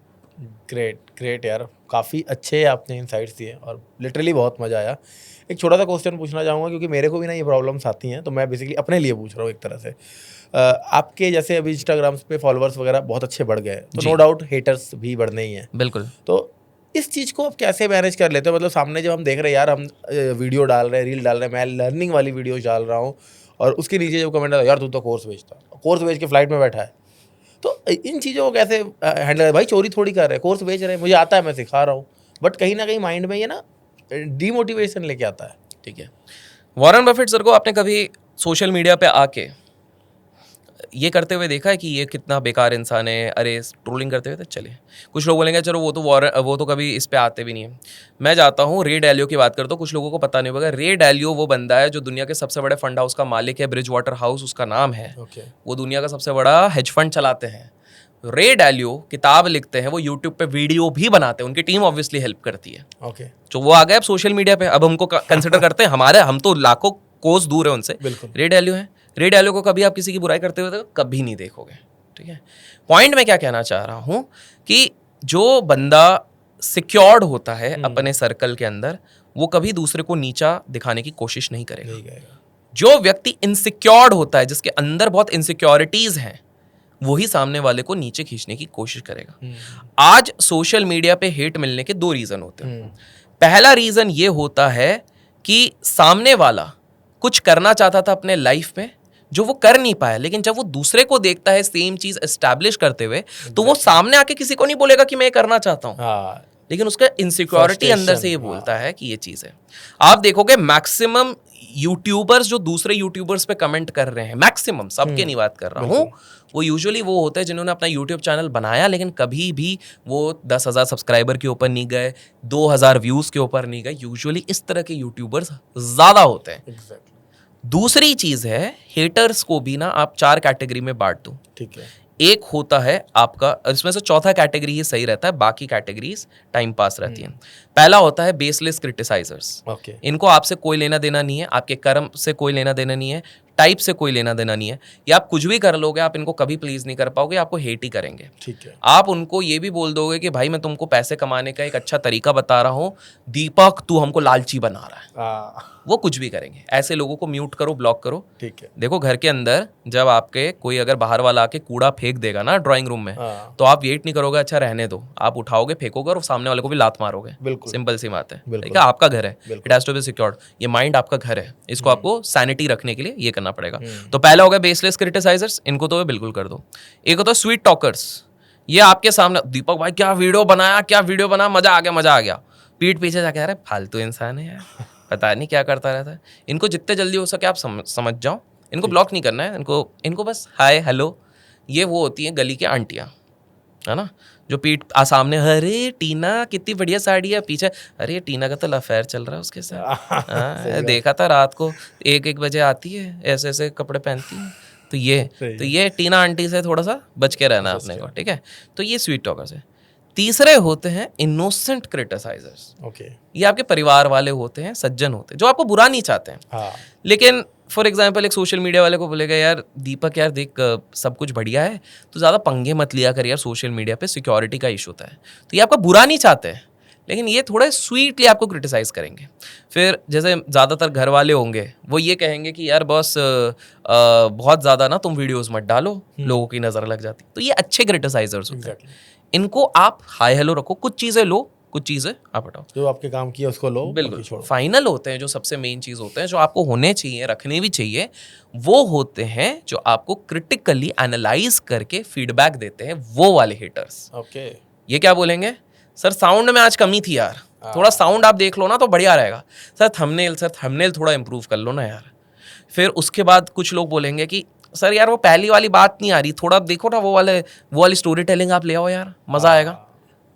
ग्रेट ग्रेट यार, काफ़ी अच्छे आपने इंसाइट्स दिए और लिटरली बहुत मज़ा आया। एक छोटा सा क्वेश्चन पूछना चाहूँगा क्योंकि मेरे को भी ना ये प्रॉब्लम्स आती हैं, तो मैं बेसिकली अपने लिए पूछ रहा हूँ एक तरह से। आपके जैसे अभी इंस्टाग्राम पे फॉलोअर्स वगैरह बहुत अच्छे बढ़ गए, तो नो डाउट हेटर्स भी बढ़ने ही हैं। बिल्कुल। तो इस चीज़ को आप कैसे मैनेज कर लेते हो? मतलब सामने जब हम देख रहे हैं यार, हम वीडियो डाल रहे हैं, रील डाल रहे हैं, मैं लर्निंग वाली वीडियो डाल रहा हूँ और उसके नीचे जब कमेंट आता है यार तू तो कोर्स बेचता, कोर्स बेच के फ्लाइट में बैठा है, तो इन चीज़ों को कैसे हैंडल? भाई चोरी थोड़ी कर रहे हैं, कोर्स बेच रहे हैं, मुझे आता है, मैं सिखा रहा हूँ, बट कहीं ना कहीं माइंड में ये ना डीमोटिवेशन लेके आता है। ठीक है, वॉरेन बफेट सर को आपने कभी सोशल मीडिया पे आके ये करते हुए देखा है कि ये कितना बेकार इंसान है? अरे ट्रोलिंग करते हुए तो चले, कुछ लोग बोलेंगे चलो वो तो कभी इस पे आते भी नहीं है। मैं जाता हूँ रे डैलियो की बात करता हूँ, कुछ लोगों को पता नहीं होगा। रे डैलियो वो बंदा है जो दुनिया के सबसे बड़े फंड हाउस का मालिक है, ब्रिज वाटर हाउस उसका नाम है। वो दुनिया का सबसे बड़ा हेज फंड चलाते हैं। रे डैलियो किताब लिखते हैं, वो यूट्यूब पे वीडियो भी बनाते हैं, उनकी टीम ऑब्वियसली हेल्प करती है। तो वो आ गए अब सोशल मीडिया पे, अब हमको कंसिडर करते हैं, हम तो लाखों कोस दूर है उनसे। रे डैलियो है, रे डैलियो को कभी आप किसी की बुराई करते हुए तो कभी नहीं देखोगे। ठीक है, पॉइंट मैं क्या कहना चाह रहा हूँ कि जो बंदा सिक्योर्ड होता है अपने सर्कल के अंदर, वो कभी दूसरे को नीचा दिखाने की कोशिश नहीं करेगा। जो व्यक्ति इनसिक्योर्ड होता है, जिसके अंदर बहुत इनसिक्योरिटीज हैं, वही सामने वाले को नीचे खींचने की कोशिश करेगा। आज सोशल मीडिया पे हेट मिलने के 2 रीजन होते हैं। पहला रीजन ये होता है कि सामने वाला कुछ करना चाहता था अपने लाइफ में जो वो कर नहीं पाया, लेकिन जब वो दूसरे को देखता है सेम चीज एस्टैब्लिश करते हुए, तो वो सामने आके किसी को नहीं बोलेगा कि मैं ये करना चाहता हूं, लेकिन उसका इनसिक्योरिटी अंदर से ये बोलता है कि ये चीज है। आप देखोगे मैक्सिमम यूट्यूबर्स जो दूसरे यूट्यूबर्स पे कमेंट कर रहे हैं, मैक्सिमम, सबके नहीं बात कर रहा हूँ, वो यूजुअली वो होते हैं जिन्होंने अपना यूट्यूब चैनल बनाया लेकिन कभी भी वो 10,000 सब्सक्राइबर के ऊपर नहीं गए, 2,000 व्यूज के ऊपर नहीं गए। यूजुअली इस तरह के यूट्यूबर्स ज्यादा होते हैं। दूसरी चीज है, हेटर्स को भी ना आप 4 कैटेगरी में बांट दो। ठीक है। एक होता है आपका, इसमें से चौथा कैटेगरी ही सही रहता है, बाकी कैटेगरीज टाइम पास रहती हैं। पहला होता है बेसलेस क्रिटिसाइजर्स। इनको आपसे कोई लेना देना नहीं है, आपके कर्म से कोई लेना देना नहीं है, टाइप से कोई लेना देना नहीं है। या आप कुछ भी कर लोगे, आप इनको कभी प्लीज नहीं कर पाओगे, आपको हेट ही करेंगे। ठीक है। आप उनको ये भी बोल दोगे कि भाई मैं तुमको पैसे कमाने का एक अच्छा तरीका बता रहा हूँ, दीपक तू हमको लालची बना रहा है, वो कुछ भी करेंगे। ऐसे लोगों को म्यूट करो, ब्लॉक करो। ठीक है। देखो घर के अंदर जब आपके कोई अगर बाहर वाला आके कूड़ा फेंक देगा ना ड्राइंग रूम में, तो आप वेट नहीं करोगे अच्छा रहने दो, आप उठाओगे, फेंकोगे और सामने वाले को भी लात मारोगे। सिंपल सी बात है। ठीक है, आपका घर है, it has to be secured, ये माइंड आपका घर है, इसको आपको सैनिटी रखने के लिए ये करना पड़ेगा। तो पहला हो गया बेसलेस क्रिटिसाइजर्स, इनको तो बिल्कुल कर दो। एक होता है स्वीट टॉकर्स, ये आपके सामने दीपक भाई क्या वीडियो बनाया, क्या वीडियो बना, मजा आ गया, मजा आ गया, पीठ पीछे जाके अरे फालतू इंसान है यार, पता नहीं क्या करता रहता है। इनको जितने जल्दी हो सके आप समझ जाओ, इनको ब्लॉक नहीं करना है, इनको बस हाय हेलो। ये वो होती हैं गली की आंटियां, है ना, जो पीठ सामने, अरे टीना कितनी बढ़िया साड़ी है, पीछे अरे टीना का तो अफेयर चल रहा है उसके साथ, देखा था रात को 1-1 बजे आती है, ऐसे ऐसे कपड़े पहनती है। तो ये टीना आंटी से थोड़ा सा बच के रहना अपने को। ठीक है, तो ये स्वीट टॉकर्स है। तीसरे होते हैं इनोसेंट क्रिटिसाइजर्स। ये आपके परिवार वाले होते हैं, सज्जन होते हैं, जो आपको बुरा नहीं चाहते हैं। लेकिन फॉर एग्जाम्पल एक सोशल मीडिया वाले को बोलेगा यार दीपक यार देख सब कुछ बढ़िया है, तो ज़्यादा पंगे मत लिया कर यार, सोशल मीडिया पे सिक्योरिटी का इशू होता है। तो ये आपका बुरा नहीं चाहते हैं, लेकिन ये थोड़ा स्वीटली आपको क्रिटिसाइज करेंगे। फिर जैसे ज़्यादातर घर वाले होंगे, वो ये कहेंगे कि यार बॉस बहुत ज़्यादा ना तुम वीडियोज़ मत डालो, लोगों की नज़र लग जाती। तो ये अच्छे क्रिटिसाइजर्स होते हैं। इनको आप हाई हेलो रखो, कुछ चीज़ें लो, कुछ चीज़ें आप हटाओ, जो आपके काम की है उसको लो, बिल्कुल। फाइनल होते हैं जो सबसे मेन चीज़ होते हैं, जो आपको होने चाहिए, रखने भी चाहिए, वो होते हैं जो आपको क्रिटिकली एनालाइज करके फीडबैक देते हैं, वो वाले हेटर्स। ये क्या बोलेंगे, सर साउंड में आज कमी थी यार, थोड़ा साउंड आप देख लो ना तो बढ़िया रहेगा। सर थंबनेल थोड़ा इंप्रूव कर लो ना यार। फिर उसके बाद कुछ लोग बोलेंगे कि सर यार वो पहली वाली बात नहीं आ रही, थोड़ा देखो ना वो वाली स्टोरी टेलिंग आप ले आओ यार, मजा आएगा।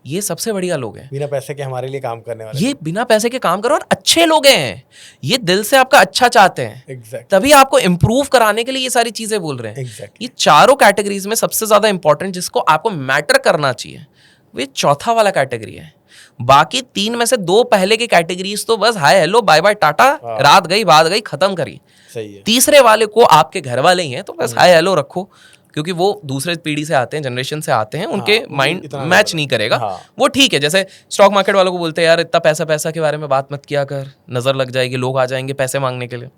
ये सबसे बढ़िया लोग हैं, बिना पैसे के हमारे लिए काम करने वाले। ये बिना पैसे के काम करो और अच्छे लोग हैं, ये दिल से आपका अच्छा चाहते हैं। तभी आपको इम्प्रूव कराने के लिए ये सारी चीजें बोल रहे हैं। ये चारों कैटेगरीज में सबसे ज्यादा इंपॉर्टेंट जिसको आपको मैटर करना चाहिए, वो चौथा वाला कैटेगरी है। बाकी 3 में से 2 पहले की कैटेगरीज तो बस hi hello bye bye tata, रात गई बात गई, खत्म करी। सही है। तीसरे वाले को आपके घर वाले ही हैं, तो बस हाय हेलो रखो, क्योंकि वो दूसरे पीढ़ी से आते हैं, जनरेशन से आते हैं, उनके माइंड मैच नहीं करेगा। वो ठीक है, जैसे स्टॉक मार्केट वालों को बोलते हैं यार इतना पैसा के बारे में बात मत किया कर, नजर लग जाएगी, लोग आ जाएंगे पैसे मांगने के लिए।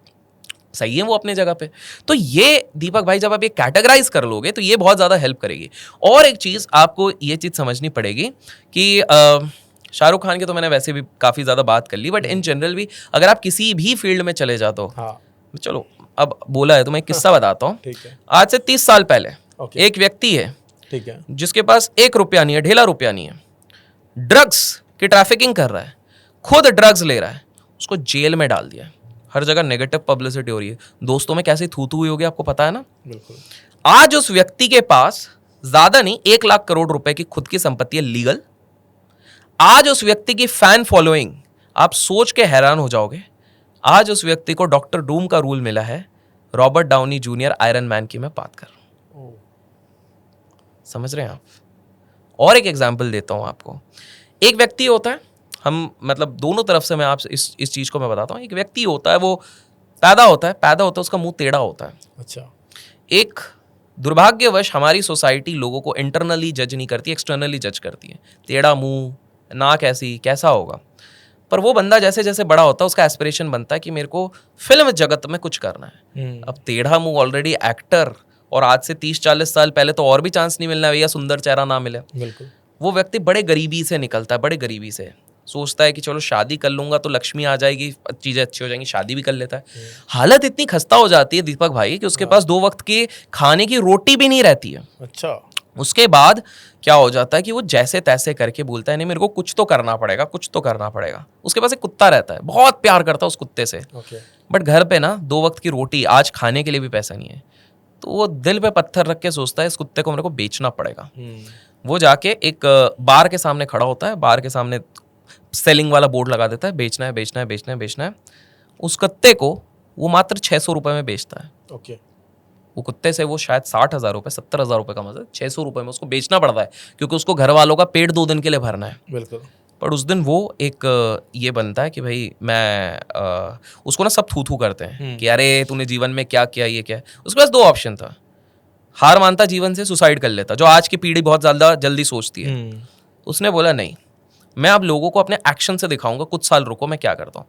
सही है वो अपने जगह पे। तो ये दीपक भाई जब आप ये कैटेगराइज कर लोगे तो ये बहुत ज़्यादा हेल्प करेगी। और एक चीज़ आपको ये चीज़ समझनी पड़ेगी कि शाहरुख खान की तो मैंने वैसे भी काफ़ी ज़्यादा बात कर ली, बट इन जनरल भी अगर आप किसी भी फील्ड में चले जाते हो, चलो अब बोला है तो मैं एक किस्सा बताता हूँ। आज से 30 साल पहले एक व्यक्ति है, ठीक है, जिसके पास 1 रुपया नहीं है, ढेला रुपया नहीं है, ड्रग्स की ट्रैफिकिंग कर रहा है, खुद ड्रग्स ले रहा है, उसको जेल में डाल दिया। हर जगह नेगेटिव पब्लिसिटी हो रही है, दोस्तों में कैसे थू हुई होगी आपको पता है ना। बिल्कुल। आज उस व्यक्ति के पास ज्यादा नहीं 1 लाख करोड़ रुपए की खुद की संपत्ति है, लीगल। आज उस व्यक्ति की फैन फॉलोइंग आप सोच के हैरान हो जाओगे। आज उस व्यक्ति को डॉक्टर डूम का रूल मिला है, Robert Downey junior iron man की मैं बात कर रहा हूं। समझ रहे हैं आप। और एक एग्जाम्पल देता हूं आपको। एक व्यक्ति होता है, हम मतलब दोनों तरफ से मैं आप इस चीज को मैं बताता हूँ। एक व्यक्ति होता है, वो पैदा होता है उसका मुंह टेढ़ा होता है। अच्छा। एक दुर्भाग्यवश हमारी सोसाइटी लोगों को इंटरनली जज नहीं करती, एक्सटर्नली जज करती है। टेढ़ा मुंह, नाक ऐसी, कैसा होगा। पर वो बंदा जैसे जैसे बड़ा होता है उसका एस्पिरेशन बनता है कि मेरे को फिल्म जगत में कुछ करना है। अब टेढ़ा मुंह ऑलरेडी एक्टर, और आज से 30-40 साल पहले तो और भी चांस नहीं मिलना भैया, सुंदर चेहरा ना मिले। बिल्कुल। वो व्यक्ति बड़े गरीबी से निकलता है, बड़े गरीबी से सोचता है कि चलो शादी कर लूंगा तो लक्ष्मी आ जाएगी, चीजें अच्छी हो जाएंगी, शादी भी कर लेता है। हालत इतनी खस्ता हो जाती है दीपक भाई कि उसके पास 2 वक्त की खाने की रोटी भी नहीं रहती है। अच्छा। उसके बाद क्या हो जाता है कि वो जैसे तैसे करके बोलता है नहीं मेरे को कुछ तो करना पड़ेगा, कुछ तो करना पड़ेगा। उसके पास एक कुत्ता रहता है, बहुत प्यार करता है उस कुत्ते से, बट घर पे ना 2 वक्त की रोटी, आज खाने के लिए भी पैसा नहीं है। तो वो दिल पे पत्थर रख के सोचता है इस कुत्ते को मेरे को बेचना पड़ेगा। वो जाके एक बार के सामने खड़ा होता है, बार के सामने सेलिंग वाला बोर्ड लगा देता है, बेचना है बेचना है बेचना है बेचना है। उस कुत्ते को वो मात्र 600 रुपये में बेचता है। ओके। वो कुत्ते से वो शायद 60,000 रुपये 70,000 रुपये का मतलब 600 रुपये में उसको बेचना पड़ता है, क्योंकि उसको घर वालों का पेट 2 दिन के लिए भरना है। बिल्कुल। पर उस दिन वो एक ये बनता है कि भाई मैं उसको ना सब थू थू करते हैं कि अरे तूने जीवन में क्या किया, ये क्या है। उसके पास 2 ऑप्शन था, हार मानता जीवन से, सुसाइड कर लेता, जो आज की पीढ़ी बहुत ज़्यादा जल्दी सोचती है। उसने बोला नहीं, मैं अब लोगों को अपने एक्शन से दिखाऊंगा, कुछ साल रुको मैं क्या करता हूँ।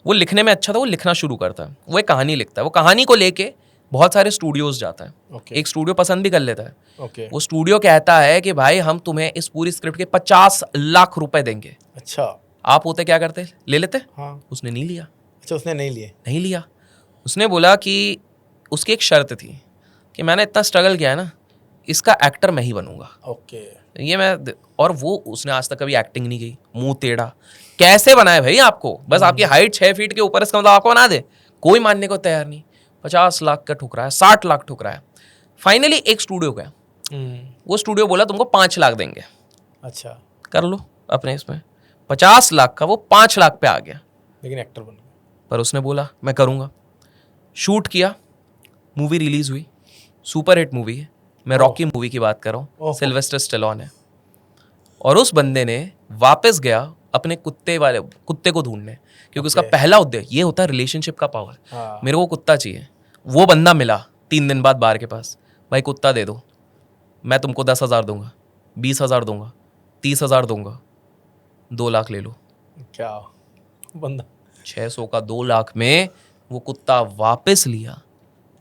वो लिखने में अच्छा था, वो लिखना शुरू करता है, वो एक कहानी लिखता है, वो कहानी को लेके बहुत सारे स्टूडियोज जाता है। Okay. एक स्टूडियो पसंद भी कर लेता है। Okay. वो स्टूडियो कहता है कि भाई हम तुम्हें इस पूरी स्क्रिप्ट के 50 लाख रुपए देंगे। अच्छा। आप होते क्या करते, ले लेते? हाँ। उसने नहीं लिया। अच्छा, उसने नहीं लिया। उसने बोला कि उसकी एक शर्त थी कि मैंने इतना स्ट्रगल किया है ना, इसका एक्टर मैं ही बनूंगा। ओके। ये मैं, और वो उसने आज तक कभी एक्टिंग नहीं की, मुंह टेढ़ा। कैसे बनाए भाई आपको? बस आपकी हाइट 6 फीट के ऊपर, इसका मतलब आपको बना दे? कोई मानने को तैयार नहीं। 50 लाख का ठुकरा है, 60 लाख ठुकरा है। फाइनली एक स्टूडियो गया, वो स्टूडियो बोला तुमको 5 लाख देंगे। अच्छा। कर लो अपने इसमें। 50 लाख का वो 5 लाख पे आ गया, लेकिन एक्टर बन गया। पर उसने बोला मैं करूंगा। शूट किया, मूवी रिलीज हुई, सुपर हिट मूवी है। मैं रॉकी मूवी की बात कर रहा हूँ, सिल्वेस्टर स्टेलोन है। और उस बंदे ने वापस गया अपने कुत्ते को ढूंढने, क्योंकि उसका पहला उद्देश्य ये होता है रिलेशनशिप का पावर। मेरे को कुत्ता चाहिए। वो बंदा मिला 3 दिन बाद बार के पास, भाई कुत्ता दे दो, मैं तुमको 10,000 दूंगा, 20,000 दूंगा, 30,000 दूंगा, 2 लाख ले लो। क्या बंदा 600 का 2 लाख में वो कुत्ता वापस लिया।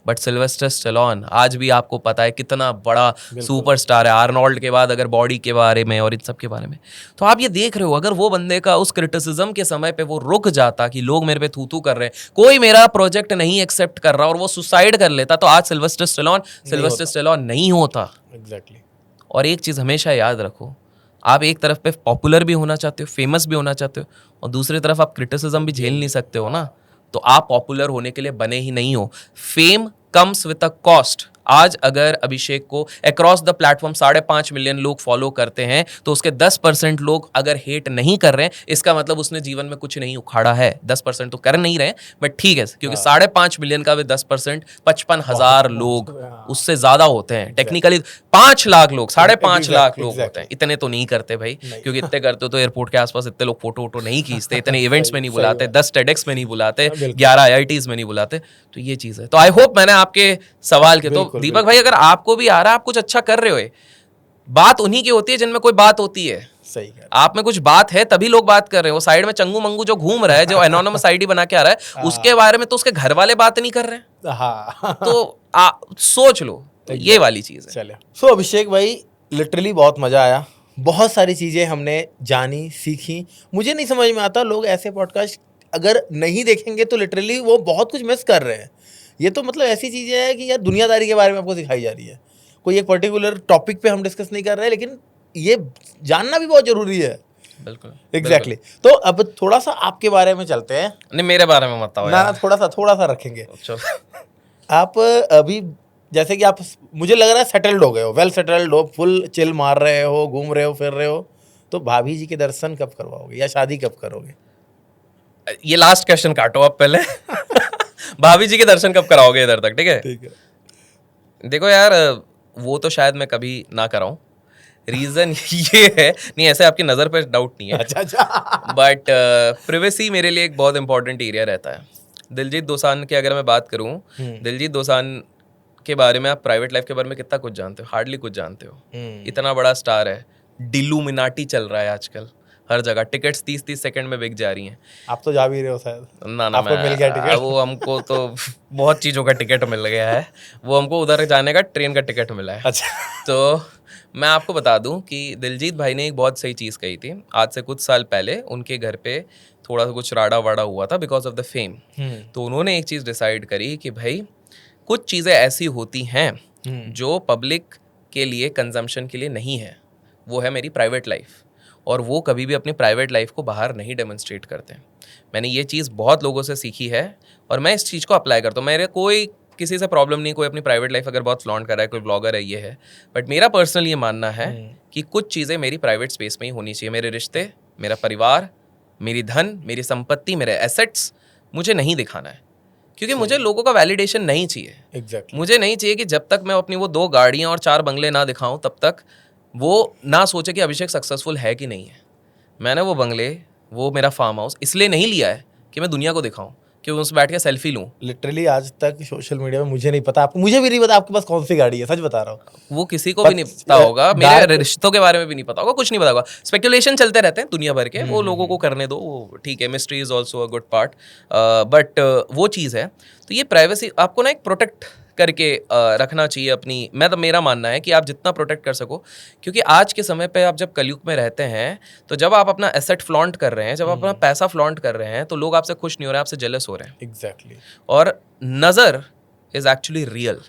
बट सिल्वेस्टर स्टेलोन आज भी आपको पता है कितना बड़ा सुपरस्टार है, आर्नोल्ड के बाद, अगर बॉडी के बारे में और इन सब के बारे में। तो आप ये देख रहे हो, अगर वो बंदे का उस क्रिटिसिज्म के समय पे वो रुक जाता कि लोग मेरे पे थू थू कर रहे हैं, कोई मेरा प्रोजेक्ट नहीं एक्सेप्ट कर रहा, और वो सुसाइड कर लेता, तो आज सिल्वेस्टर स्टेलोन नहीं होता। एग्जैक्टली। और एक चीज हमेशा याद रखो, आप एक तरफ पे पॉपुलर भी होना चाहते हो, फेमस भी होना चाहते हो, और दूसरी तरफ आप क्रिटिसिज्म भी झेल नहीं सकते हो ना, तो आप पॉपुलर होने के लिए बने ही नहीं हो। Fame comes with a cost. आज अगर अभिषेक को अक्रॉस द प्लेटफॉर्म 5.5 मिलियन लोग फॉलो करते हैं, तो उसके 10% लोग अगर हेट नहीं कर रहे हैं, इसका मतलब उसने जीवन में कुछ नहीं उखाड़ा है। 10% तो कर नहीं रहे, बट ठीक है, क्योंकि 5.5 मिलियन का भी 10% 55,000 लोग, उससे ज्यादा होते हैं टेक्निकली। 5 लाख लोग, 5.5 लाख लोग होते हैं। इतने तो नहीं करते भाई, क्योंकि इतने करते तो एयरपोर्ट के आसपास इतने लोग फोटो वोटो नहीं खींचते, इतने इवेंट्स में नहीं बुलाते, 10 TEDx में नहीं बुलाते, 11 IITs में नहीं बुलाते। तो ये चीज है। तो आई होप मैंने आपके सवाल के, तो दीपक भाई अगर आपको भी आ रहा है, आप कुछ अच्छा कर रहे हो, बात उन्हीं की होती है जिनमें कोई बात होती है। सही है। आप में कुछ बात है तभी लोग बात कर रहे हैं। वो साइड में चंगू मंगू जो घूम रहा है, जो एनोनिमस आईडी बना के आ रहा है, उसके बारे में तो उसके घर वाले बात नहीं कर रहे हैं। हाँ। तो सोच लो, तो ये वाली चीज है। चलिए, सो अभिषेक भाई लिटरली बहुत मजा आया, बहुत सारी चीजें हमने जानी सीखी। मुझे नहीं समझ में आता, लोग ऐसे पॉडकास्ट अगर नहीं देखेंगे तो लिटरली वो बहुत कुछ मिस कर रहे हैं। ये तो मतलब ऐसी चीजें हैं कि यार दुनियादारी के बारे में आपको सिखाई जा रही है, कोई एक पर्टिकुलर टॉपिक पे हम डिस्कस नहीं कर रहे हैं, लेकिन ये जानना भी बहुत जरूरी है। बिल्कुल, एग्जैक्टली। तो अब थोड़ा सा आपके बारे में चलते हैं। नहीं, मेरे बारे में मत बताओ ना, थोड़ा सा रखेंगे। आप अभी जैसे कि आप, मुझे लग रहा है सेटल्ड हो गए हो, वेल सेटल्ड हो, फुल चिल मार रहे हो, घूम रहे हो, फिर रहे हो, तो भाभी जी के दर्शन कब करवाओगे या शादी कब करोगे? ये लास्ट क्वेश्चन काटो आप पहले। भाभी जी के दर्शन कब कराओगे इधर तक? ठीक है, ठीक है। देखो यार, वो तो शायद मैं कभी ना कराऊं। रीजन ये है, नहीं ऐसे आपकी नजर पे डाउट नहीं है, अच्छा। बट प्रिवेसी मेरे लिए एक बहुत इंपॉर्टेंट एरिया रहता है। दिलजीत दोसांझ की अगर मैं बात करूं, दिलजीत दोसांझ के बारे में आप प्राइवेट लाइफ के बारे में कितना कुछ जानते हो? हार्डली कुछ जानते हो। इतना बड़ा स्टार है, डिलुमिनाटी चल रहा है आजकल, हर जगह टिकट्स 30-30 सेकंड में बिक जा रही हैं। आप तो जा भी रहे हो शायद। ना आपको मिल गया टिकट? वो हमको तो बहुत चीज़ों का टिकट मिल गया है। वो हमको उधर जाने का ट्रेन का टिकट मिला है। अच्छा। तो मैं आपको बता दूं कि दिलजीत भाई ने एक बहुत सही चीज़ कही थी। आज से कुछ साल पहले उनके घर पे थोड़ा सा कुछ राड़ा वाड़ा हुआ था बिकॉज ऑफ द फेम। तो उन्होंने एक चीज़ डिसाइड करी कि भाई कुछ चीज़ें ऐसी होती हैं जो पब्लिक के लिए कंजम्पशन के लिए नहीं है। वो है मेरी प्राइवेट लाइफ, और वो कभी भी अपनी प्राइवेट लाइफ को बाहर नहीं डेमोन्स्ट्रेट करते। मैंने ये चीज़ बहुत लोगों से सीखी है और मैं इस चीज़ को अप्लाई करता हूँ। मेरे कोई किसी से प्रॉब्लम नहीं, कोई अपनी प्राइवेट लाइफ अगर बहुत फ्लॉन्ट कर रहा है, कोई ब्लॉगर है, ये है, बट मेरा पर्सनल ये मानना है कि कुछ चीज़ें मेरी प्राइवेट स्पेस में ही होनी चाहिए। मेरे रिश्ते, मेरा परिवार, मेरी धन, मेरी संपत्ति, मेरे एसेट्स मुझे नहीं दिखाना है, क्योंकि मुझे लोगों का वैलिडेशन नहीं चाहिए। Exactly. मुझे नहीं चाहिए कि जब तक मैं अपनी वो 2 गाड़ियाँ और 4 बंगले ना दिखाऊं तब तक वो ना सोचे कि अभिषेक सक्सेसफुल है कि नहीं है। मैंने वो बंगले, वो मेरा फार्म हाउस इसलिए नहीं लिया है कि मैं दुनिया को दिखाऊं, कि उसमें बैठ के सेल्फी लूं। लिटरली आज तक सोशल मीडिया में मुझे नहीं पता, आपको, मुझे भी नहीं पता आपके पास कौन सी गाड़ी है, सच बता रहा हूँ। वो किसी को भी नहीं पता होगा, मेरे रिश्तों के बारे में भी नहीं पता होगा, कुछ नहीं पता होगा। स्पेकुलेशन चलते रहते हैं दुनिया भर के, वो लोगों को करने दो, वो ठीक है। Mystery is also a good part, but वो चीज़ है। तो ये प्राइवेसी आपको ना एक प्रोटेक्ट करके रखना चाहिए अपनी। मेरा मानना है कि आप जितना प्रोटेक्ट कर सको, क्योंकि आज के समय पे आप जब कलयुग में रहते हैं, तो जब आप अपना एसेट फ्लॉन्ट कर रहे हैं, जब आप अपना पैसा फ्लॉन्ट कर रहे हैं, तो लोग आपसे खुश नहीं हो रहे हैं, आपसे जेलस हो रहे हैं। एग्जैक्टली। और नज़र इज एक्चुअली रियल।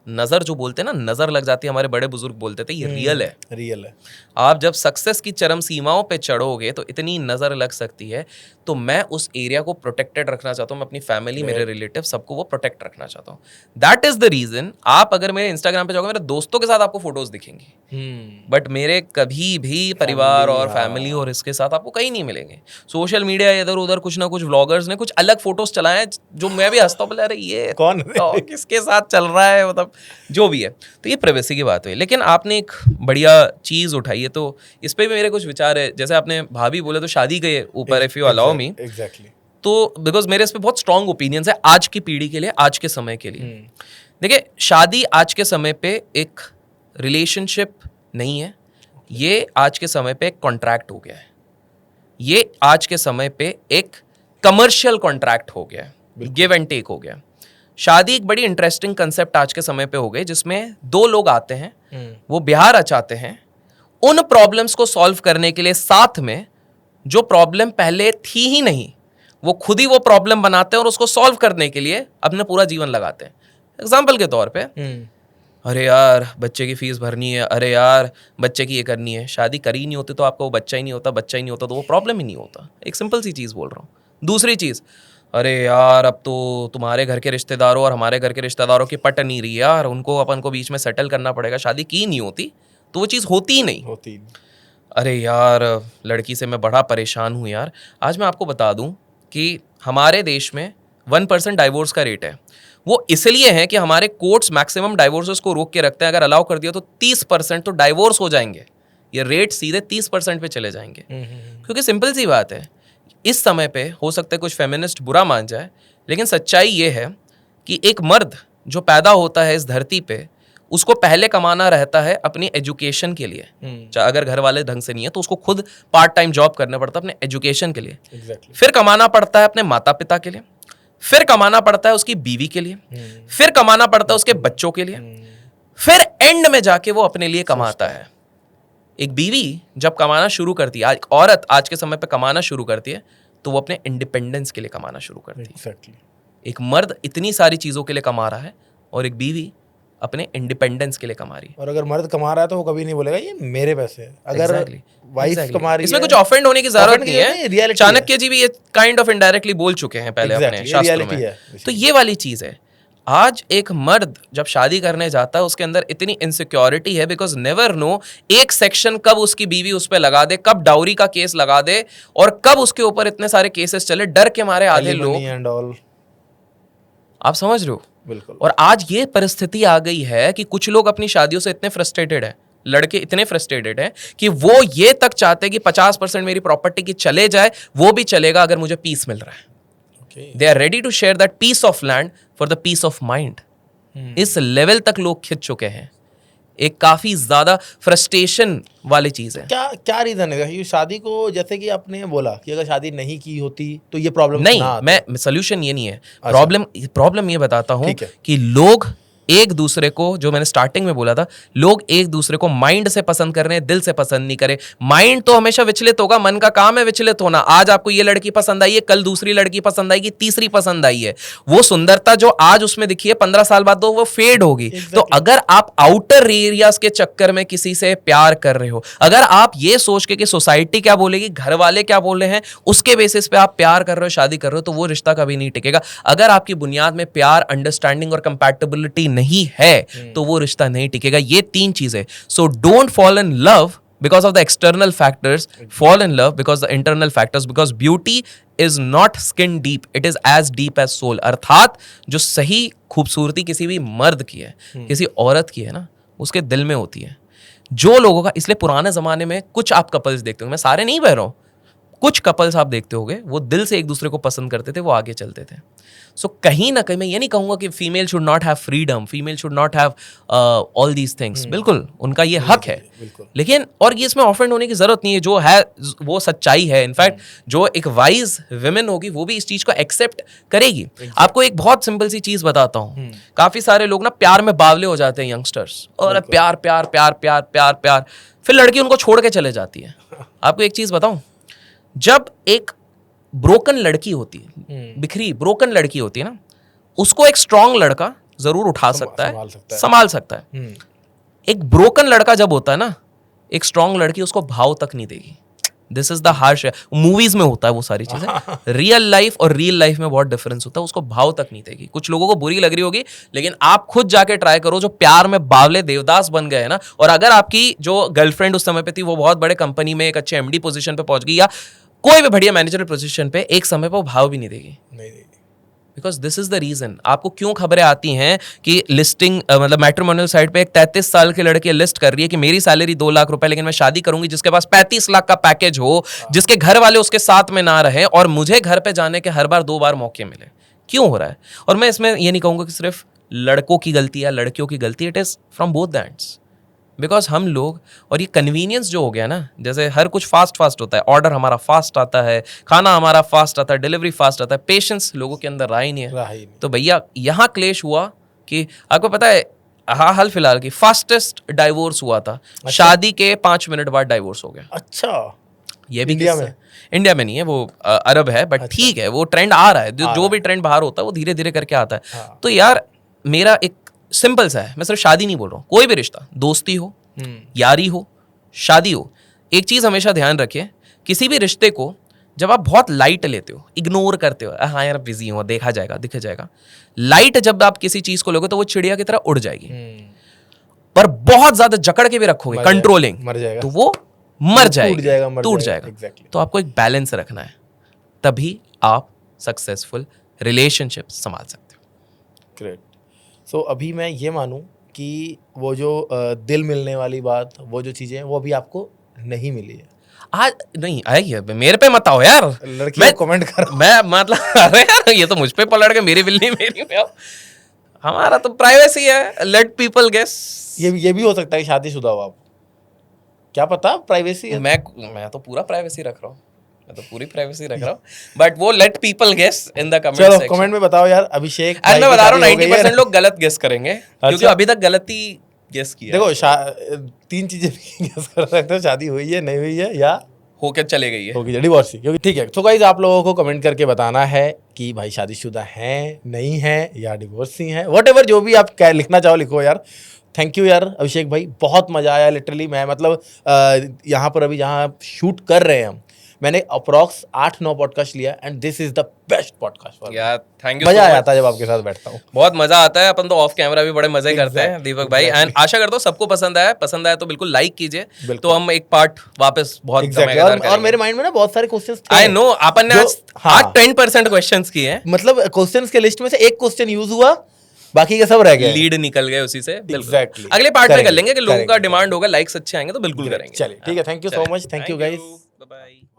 नज़र जो बोलते हैं ना, नज़र लग जाती है, हमारे बड़े बुजुर्ग बोलते थे, ये रियल है। रियल है। आप जब सक्सेस की चरम सीमाओं पे चढ़ोगे तो इतनी नज़र लग सकती है। तो मैं उस एरिया को प्रोटेक्टेड रखना चाहता हूँ, मैं अपनी फैमिली, मेरे रिलेटिव, सबको वो प्रोटेक्ट रखना चाहता हूँ। दैट इज़ द रीज़न आप अगर मेरे इंस्टाग्राम पे जाओगे, मेरे दोस्तों के साथ आपको फोटोज दिखेंगी, बट मेरे कभी भी परिवार और फैमिली और इसके साथ आपको कहीं नहीं मिलेंगे। सोशल मीडिया इधर उधर कुछ ना कुछ व्लॉगर्स ने कुछ अलग फोटोज चलाए हैं, जो मैं भी हंसता हूँ, बोले अरे ये कौन किसके साथ चल रहा है, मतलब जो भी है। तो ये प्राइवेसी की बात हुई, लेकिन आपने एक बढ़िया चीज़ उठाई है, तो इस पे भी मेरे कुछ विचार है। जैसे आपने भाभी बोले तो शादी के ऊपर, if you allow me, exactly, तो बिकॉज मेरे इस पे बहुत स्ट्रॉन्ग ओपिनियंस है आज की पीढ़ी के लिए, आज के समय के लिए। देखिए, शादी आज के समय पे एक रिलेशनशिप नहीं है, ये आज के समय पे एक कॉन्ट्रैक्ट हो गया है। ये आज के समय पे एक कमर्शियल कॉन्ट्रैक्ट हो गया है, गिव एंड टेक हो गया। शादी एक बड़ी इंटरेस्टिंग कंसेप्ट आज के समय पे हो गई, जिसमें 2 लोग आते हैं, वो ब्याह रचाते हैं, उन प्रॉब्लम्स को सॉल्व करने के लिए साथ में जो प्रॉब्लम पहले थी ही नहीं, वो खुद ही वो प्रॉब्लम बनाते हैं और उसको सॉल्व करने के लिए अपना पूरा जीवन लगाते हैं। एग्जाम्पल के तौर पे, अरे यार बच्चे की फीस भरनी है, अरे यार बच्चे की ये करनी है। शादी करी नहीं होती तो आपका वो बच्चा ही नहीं होता, बच्चा ही नहीं होता तो वो प्रॉब्लम ही नहीं होता। एक सिंपल सी चीज़ बोल रहा हूँ। दूसरी चीज़, अरे यार अब तो तुम्हारे घर के रिश्तेदारों और हमारे घर के रिश्तेदारों की पट नहीं रही यार, उनको अपन को बीच में सेटल करना पड़ेगा। शादी की नहीं होती तो वो चीज़ होती ही नहीं होती। अरे यार लड़की से मैं बड़ा परेशान हूँ यार। आज मैं आपको बता दूँ कि हमारे देश में 1% डाइवोर्स का रेट है। वो इसलिए है कि हमारे कोर्ट्स मैक्सिमम डाइवोर्सेस को रोक के रखते हैं। अगर अलाउ कर दिया तो 30% तो डाइवोर्स हो जाएंगे, ये रेट सीधे 30% पे चले जाएंगे। क्योंकि सिंपल सी बात है, इस समय पे हो सकता है कुछ फेमिनिस्ट बुरा मान जाए, लेकिन सच्चाई ये है कि एक मर्द जो पैदा होता है इस धरती पे, उसको पहले कमाना रहता है अपनी एजुकेशन के लिए। अगर घर वाले ढंग से नहीं है तो उसको खुद पार्ट टाइम जॉब करना पड़ता है अपने एजुकेशन के लिए। फिर कमाना पड़ता है अपने माता पिता के लिए, फिर कमाना पड़ता है उसकी बीवी के लिए, फिर कमाना पड़ता है उसके बच्चों के लिए, फिर एंड में जाके वो अपने लिए कमाता है। एक बीवी जब कमाना शुरू करती है, एक औरत आज के समय पे कमाना शुरू करती है, तो वो अपने इंडिपेंडेंस के लिए कमाना शुरू करती है। एक मर्द इतनी सारी चीजों के लिए कमा रहा है और एक बीवी अपने इंडिपेंडेंस के लिए कमा रही है। और अगर मर्द कमा रहा है तो वो कभी नहीं बोलेगा ये मेरे पैसे हैं। अगर वाइफ कमा रही है, इसमें कुछ ऑफेंड होने की जरूरत नहीं है। चाणक्य जी भी ये काइंड ऑफ इनडायरेक्टली बोल चुके हैं पहले अपने शास्त्रों में। तो ये वाली चीज है। आज एक मर्द जब शादी करने जाता है, उसके अंदर इतनी इनसिक्योरिटी है, बिकॉज नेवर नो एक सेक्शन कब उसकी बीवी उस पर लगा दे, कब डाउरी का केस लगा दे और कब उसके ऊपर इतने सारे केसेस चले। डर के मारे आधे लोग, आप समझ रहे हो। बिल्कुल। और आज ये परिस्थिति आ गई है कि कुछ लोग अपनी शादियों से इतने फ्रस्ट्रेटेड है, लड़के इतने फ्रस्ट्रेटेड हैं कि वो ये तक चाहते हैं कि 50% मेरी प्रॉपर्टी की चले जाए, वो भी चलेगा अगर मुझे पीस मिल रहा है। They are ready to share that piece of land for the peace of mind. इस लेवल तक लोग खिंच चुके हैं एक काफी ज्यादा फ्रस्ट्रेशन वाली चीज है। क्या क्या रीजन है कि शादी को, जैसे कि आपने बोला कि अगर शादी नहीं की होती तो ये प्रॉब्लम नहीं, ना आता? मैं सोल्यूशन ये नहीं है, प्रॉब्लम ये बताता हूँ ठीक है। कि लोग एक दूसरे को, जो मैंने स्टार्टिंग में बोला था, लोग एक दूसरे को माइंड से पसंद कर रहे हैं, दिल से पसंद नहीं करे। माइंड तो हमेशा विचलित होगा, मन का काम है विचलित होना। आज आपको ये लड़की पसंद आई है, कल दूसरी लड़की पसंद आएगी, तीसरी पसंद आई है। वो सुंदरता जो आज उसमें दिखी है 15 साल बाद तो वो फेड होगी। तो अगर आप आउटर एरियाज के चक्कर में किसी से प्यार कर रहे हो, अगर आप ये सोच के कि सोसाइटी क्या बोलेगी, घर वाले क्या बोल रहे हैं, उसके बेसिस पे आप प्यार कर रहे हो, शादी कर रहे हो, तो वो रिश्ता कभी नहीं टिकेगा। अगर आपकी बुनियाद में प्यार, अंडरस्टैंडिंग और कंपैटिबिलिटी नहीं है तो वो रिश्ता नहीं टिकेगा। ये 3 चीजें। So don't fall in love because of the external factors, fall in love because the internal factors, because beauty is not skin deep, it is as deep as soul। अर्थात जो सही खूबसूरती किसी भी मर्द की है, किसी औरत की है ना, उसके दिल में होती है। जो लोगों का, इसलिए पुराने जमाने में कुछ आप कपल्स देखते हो, मैं सारे नहीं कह रहा हूं, कुछ कपल्स आप देखते होगे वो दिल से एक दूसरे को पसंद करते थे, वो आगे चलते थे। सो कहीं ना कहीं मैं ये नहीं कहूंगा कि female should not have freedom, female should not have all these things, बिल्कुल उनका ये हक है, लेकिन और ये इसमें ऑफेंड होने की जरूरत नहीं है। जो है वो सच्चाई है। इनफैक्ट जो एक वाइज विमेन होगी वो भी इस चीज को एक्सेप्ट करेगी। आपको एक बहुत सिंपल सी चीज बताता हूँ, काफी सारे लोग ना प्यार में बावले हो जाते हैं, यंगस्टर्स, और प्यार प्यार प्यार प्यार प्यार प्यार, फिर लड़की उनको छोड़ के चले जाती है। आपको एक चीज बताऊं, जब एक ब्रोकन लड़की होती है, बिखरी ब्रोकन लड़की होती है ना, उसको एक स्ट्रांग लड़का जरूर उठा सकता है, संभाल सकता है। एक ब्रोकन लड़का जब होता है ना, एक स्ट्रांग लड़की उसको भाव तक नहीं देगी। This is the harsh. Movies में होता है वो सारी चीजें, रियल लाइफ और रियल लाइफ में बहुत डिफरेंस होता है। उसको भाव तक नहीं देगी। कुछ लोगों को बुरी लग रही होगी, लेकिन आप खुद जाके ट्राई करो, जो प्यार में बावले देवदास बन गए ना, और अगर आपकी जो गर्लफ्रेंड उस समय पे थी वो बहुत बड़े कंपनी में एक अच्छे एमडी पोजीशन पे पहुंच गई, या कोई भी बढ़िया मैनेजर पोजीशन पे, एक समय पर वो भाव भी नहीं देगी। Because this is the reason. आपको क्यों खबरें आती हैं कि लिस्टिंग, मतलब मैट्रिमोनियल साइट पे एक 33 साल की लड़की लिस्ट कर रही है कि मेरी सैलरी 2 लाख रुपए, लेकिन मैं शादी करूंगी जिसके पास 35 लाख का पैकेज हो, जिसके घर वाले उसके साथ में ना रहे, और मुझे घर पे जाने के हर बार 2 बार मौके मिले। क्यों हो रहा है? और मैं इसमें ये नहीं कहूंगा कि सिर्फ लड़कों की गलती है, लड़कियों की गलती, it is from both the ends. Because हम लोग, और ये कन्वीनियंस जो हो गया ना, जैसे हर कुछ फास्ट होता है, ऑर्डर हमारा फास्ट आता है, खाना हमारा फास्ट आता है, डिलीवरी फास्ट आता है, पेशेंस लोगों के अंदर रहा ही नहीं है। तो भैया यहाँ क्लेश हुआ कि आपको पता है, हाँ, हाल फिलहाल की फास्टेस्ट डाइवोर्स हुआ था। अच्छा? शादी के 5 मिनट बाद डाइवोर्स हो गया। अच्छा, ये भी इंडिया में नहीं है, वो अरब है, बट ठीक है, वो ट्रेंड आ रहा है। जो भी ट्रेंड बाहर होता है वो धीरे धीरे करके आता है। तो यार मेरा एक सिंपल सा है, मैं सिर्फ शादी नहीं बोल रहा हूँ, कोई भी रिश्ता, दोस्ती हो, यारी हो, शादी हो, एक चीज हमेशा ध्यान रखिए, किसी भी रिश्ते को जब आप बहुत लाइट लेते हो, इग्नोर करते हो, हाँ यार बिजी हो, देखा जाएगा, दिखा जाएगा, लाइट जब आप किसी चीज को लोगे तो वो चिड़िया की तरह उड़ जाएगी। पर बहुत ज्यादा जकड़ के भी रखोगे, कंट्रोलिंग, मर जाएगा, तो वो मर जाएगा, टूट जाएगा। तो आपको एक बैलेंस रखना है, तभी आप सक्सेसफुल रिलेशनशिप संभाल सकते हो। ग्रेट। सो अभी मैं ये मानूं कि वो जो दिल मिलने वाली बात, वो जो चीजें, वो अभी आपको नहीं मिली है। आज नहीं आई है, मेरे पे मत आओ यार, मैं कमेंट कर, मैं मतलब अरे यार ये तो मुझ पे पलट के मेरी बिल्ली मेरी पे आओ। हमारा तो प्राइवेसी है, लेट पीपल गेस। ये भी हो सकता है कि शादीशुदा हो आप, क्या पता, प्राइवेसी है। मैं तो पूरा प्राइवेसी रख रहा हूँ, मैं तो पूरी प्राइवेसी रख रहा हूँ, बट वो let people guess in the comment section. चलो कमेंट में बताओ यार। अभिषेक, मैं बता रहा हूँ 90% लोग गलत गेस करेंगे, क्योंकि अभी तक गलती गेस किया। देखो 3 चीजें गेस कर सकते हो, शादी हुई है, नहीं हुई है, या होके चले गई है, होगी डिवोर्स। क्योंकि ठीक है, तो गाइस आप लोगों को कमेंट करके बताना है कि भाई शादीशुदा हैं, नहीं है, या डिवोर्सी हैं, व्हाटएवर, जो भी आप लिखना चाहो लिखो यार। थैंक यू यार अभिषेक भाई, बहुत मजा आया लिटरली। मैं मतलब यहाँ पर अभी जहाँ शूट कर रहे हैं हम, मैंने अप्रॉक्स 8-9 पॉडकास्ट लिया, and this is the best podcast यार। Thank you. मजा आता है जब आपके साथ बैठता हूँ, बहुत मजा आता है। अपन तो ऑफ कैमरा भी बड़े मजे करते हैं दीपक भाई, एंड आशा करता हूँ सबको पसंद आया तो बिल्कुल लाइक कीजिए, तो हम एक पार्ट वापस बहुत और मेरे माइंड में ना बहुत सारे क्वेश्चंस थे। आई नो, अपन ने आज 10% क्वेश्चंस किए हैं, मतलब क्वेश्चंस के लिस्ट में से एक क्वेश्चन यूज हुआ, बाकी के सब रह गए, लीड निकल गए उसी से। Exactly. अगले पार्ट में कर लेंगे कि लोगों का डिमांड होगा, लाइक्स अच्छे आएंगे तो बिल्कुल करेंगे। चलिए ठीक है, thank you so much, thank you guys, bye bye.